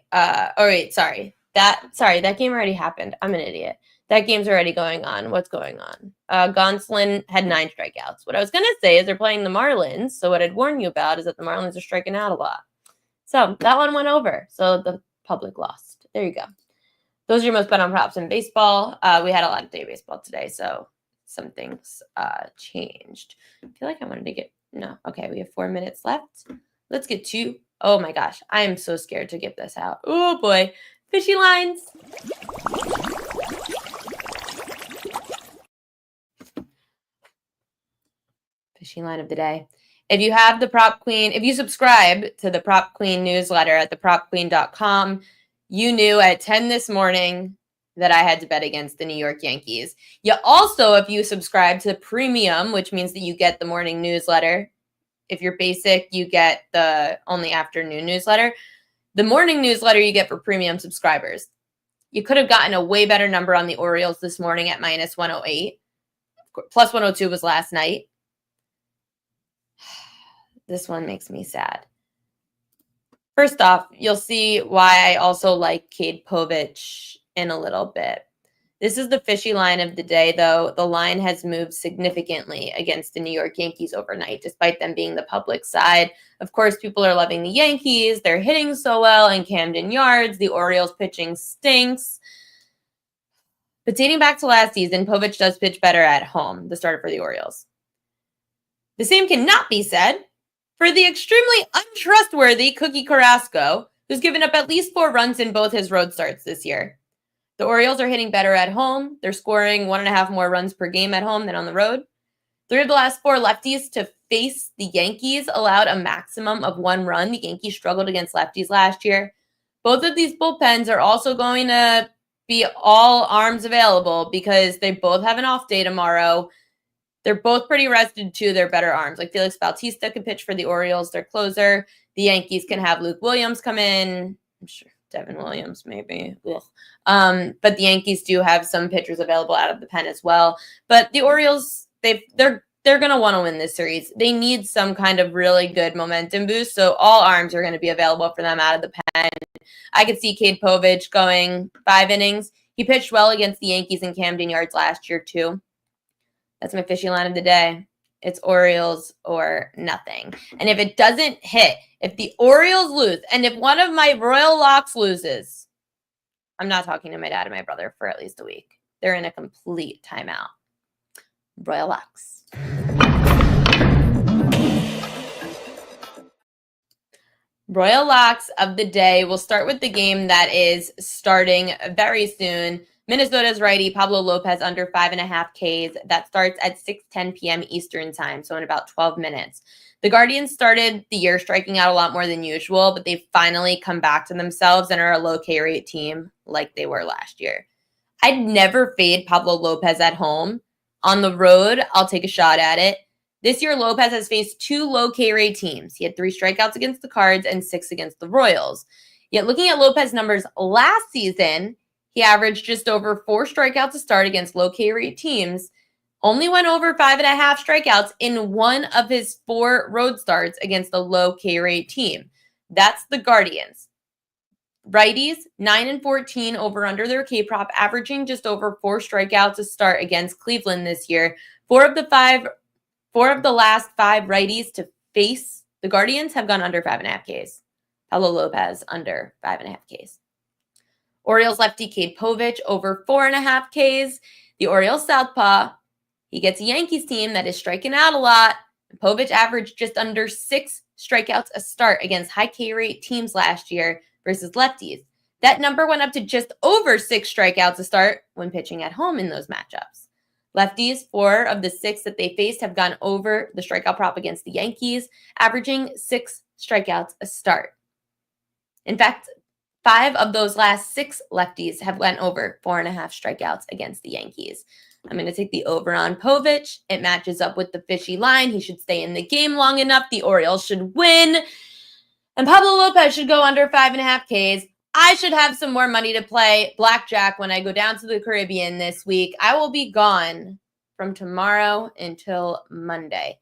game already happened. I'm an idiot. That game's already going on. What's going on? Gonsolin had 9 strikeouts. What I was going to say is they're playing the Marlins. So what I'd warn you about is that the Marlins are striking out a lot. So that one went over. So the public lost. There you go. Those are your most bet on props in baseball. We had a lot of day baseball today, so some things changed. I feel like I wanted to get no. Okay, we have 4 minutes left. Let's get to. Oh my gosh, I am so scared to get this out. Oh boy, fishy lines. Fishy line of the day. If you have the Prop Queen, if you subscribe to the Prop Queen newsletter at thepropqueen.com, you knew at 10 this morning that I had to bet against the New York Yankees. You also, if you subscribe to premium, which means that you get the morning newsletter. If you're basic, you get the only afternoon newsletter. The morning newsletter you get for premium subscribers. You could have gotten a way better number on the Orioles this morning at minus 108. Plus 102 was last night. This one makes me sad. First off, you'll see why I also like Cade Povich in a little bit. This is the fishy line of the day, though. The line has moved significantly against the New York Yankees overnight, despite them being the public side. Of course, people are loving the Yankees. They're hitting so well in Camden Yards. The Orioles pitching stinks. But dating back to last season, Povich does pitch better at home, the starter for the Orioles. The same cannot be said for the extremely untrustworthy Cookie Carrasco, who's given up at least 4 runs in both his road starts this year. The Orioles are hitting better at home. They're scoring 1.5 more runs per game at home than on the road. 3 of the last 4 lefties to face the Yankees allowed a maximum of 1 run. The Yankees struggled against lefties last year. Both of these bullpens are also going to be all arms available because they both have an off day tomorrow. They're both pretty rested too. They're better arms. Like Felix Bautista can pitch for the Orioles, their closer. The Yankees can have Luke Williams come in. I'm sure Devin Williams maybe. But the Yankees do have some pitchers available out of the pen as well. But the Orioles, they're going to want to win this series. They need some kind of really good momentum boost. So all arms are going to be available for them out of the pen. I could see Cade Povich going 5 innings. He pitched well against the Yankees in Camden Yards last year too. That's my fishy line of the day. It's Orioles or nothing. And if it doesn't hit, if the Orioles lose, and if one of my Royal Locks loses, I'm not talking to my dad and my brother for at least a week. They're in a complete timeout. Royal Locks. Royal Locks of the day. We'll start with the game that is starting very soon. Minnesota's righty Pablo Lopez under 5.5 Ks. That starts at 6:10 p.m. Eastern time, so in about 12 minutes. The Guardians started the year striking out a lot more than usual, but they've finally come back to themselves and are a low K rate team like they were last year. I'd never fade Pablo Lopez at home. On the road, I'll take a shot at it. This year, Lopez has faced 2 low K rate teams. He had 3 strikeouts against the Cards and 6 against the Royals. Yet looking at Lopez numbers last season, he averaged just over 4 strikeouts a start against low K rate teams, only went over 5.5 strikeouts in 1 of his 4 road starts against a low K rate team. That's the Guardians. Righties, 9-14 over under their K prop, averaging just over 4 strikeouts a start against Cleveland this year. 4 of the last 5 righties to face the Guardians have gone under 5.5 Ks. Pablo Lopez under 5.5 Ks. Orioles lefty Cade Povich over 4.5 Ks. The Orioles southpaw, he gets a Yankees team that is striking out a lot. Povich averaged just under 6 strikeouts a start against high K rate teams last year versus lefties. That number went up to just over 6 strikeouts a start when pitching at home in those matchups. Lefties, 4 of the 6 that they faced have gone over the strikeout prop against the Yankees, averaging 6 strikeouts a start. In fact, 5 of those last 6 lefties have went over 4.5 strikeouts against the Yankees. I'm going to take the over on Povich. It matches up with the fishy line. He should stay in the game long enough. The Orioles should win. And Pablo Lopez should go under 5.5 Ks. I should have some more money to play blackjack when I go down to the Caribbean this week. I will be gone from tomorrow until Monday.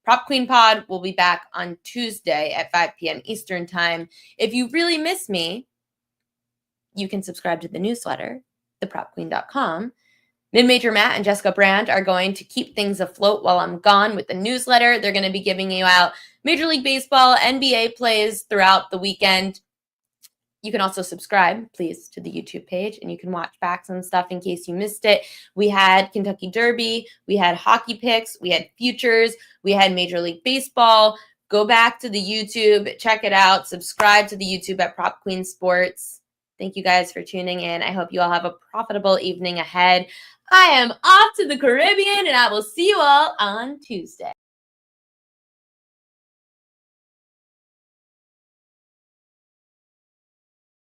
Prop Queen Pod will be back on Tuesday at 5 p.m. Eastern time. If you really miss me, you can subscribe to the newsletter, thepropqueen.com. Mid-Major Matt and Jessica Brand are going to keep things afloat while I'm gone with the newsletter. They're going to be giving you out Major League Baseball, NBA plays throughout the weekend. You can also subscribe, please, to the YouTube page, and you can watch back some stuff in case you missed it. We had Kentucky Derby, we had hockey picks, we had futures, we had Major League Baseball. Go back to the YouTube, check it out, subscribe to the YouTube at Prop Queen Sports. Thank you guys for tuning in. I hope you all have a profitable evening ahead. I am off to the Caribbean, and I will see you all on Tuesday.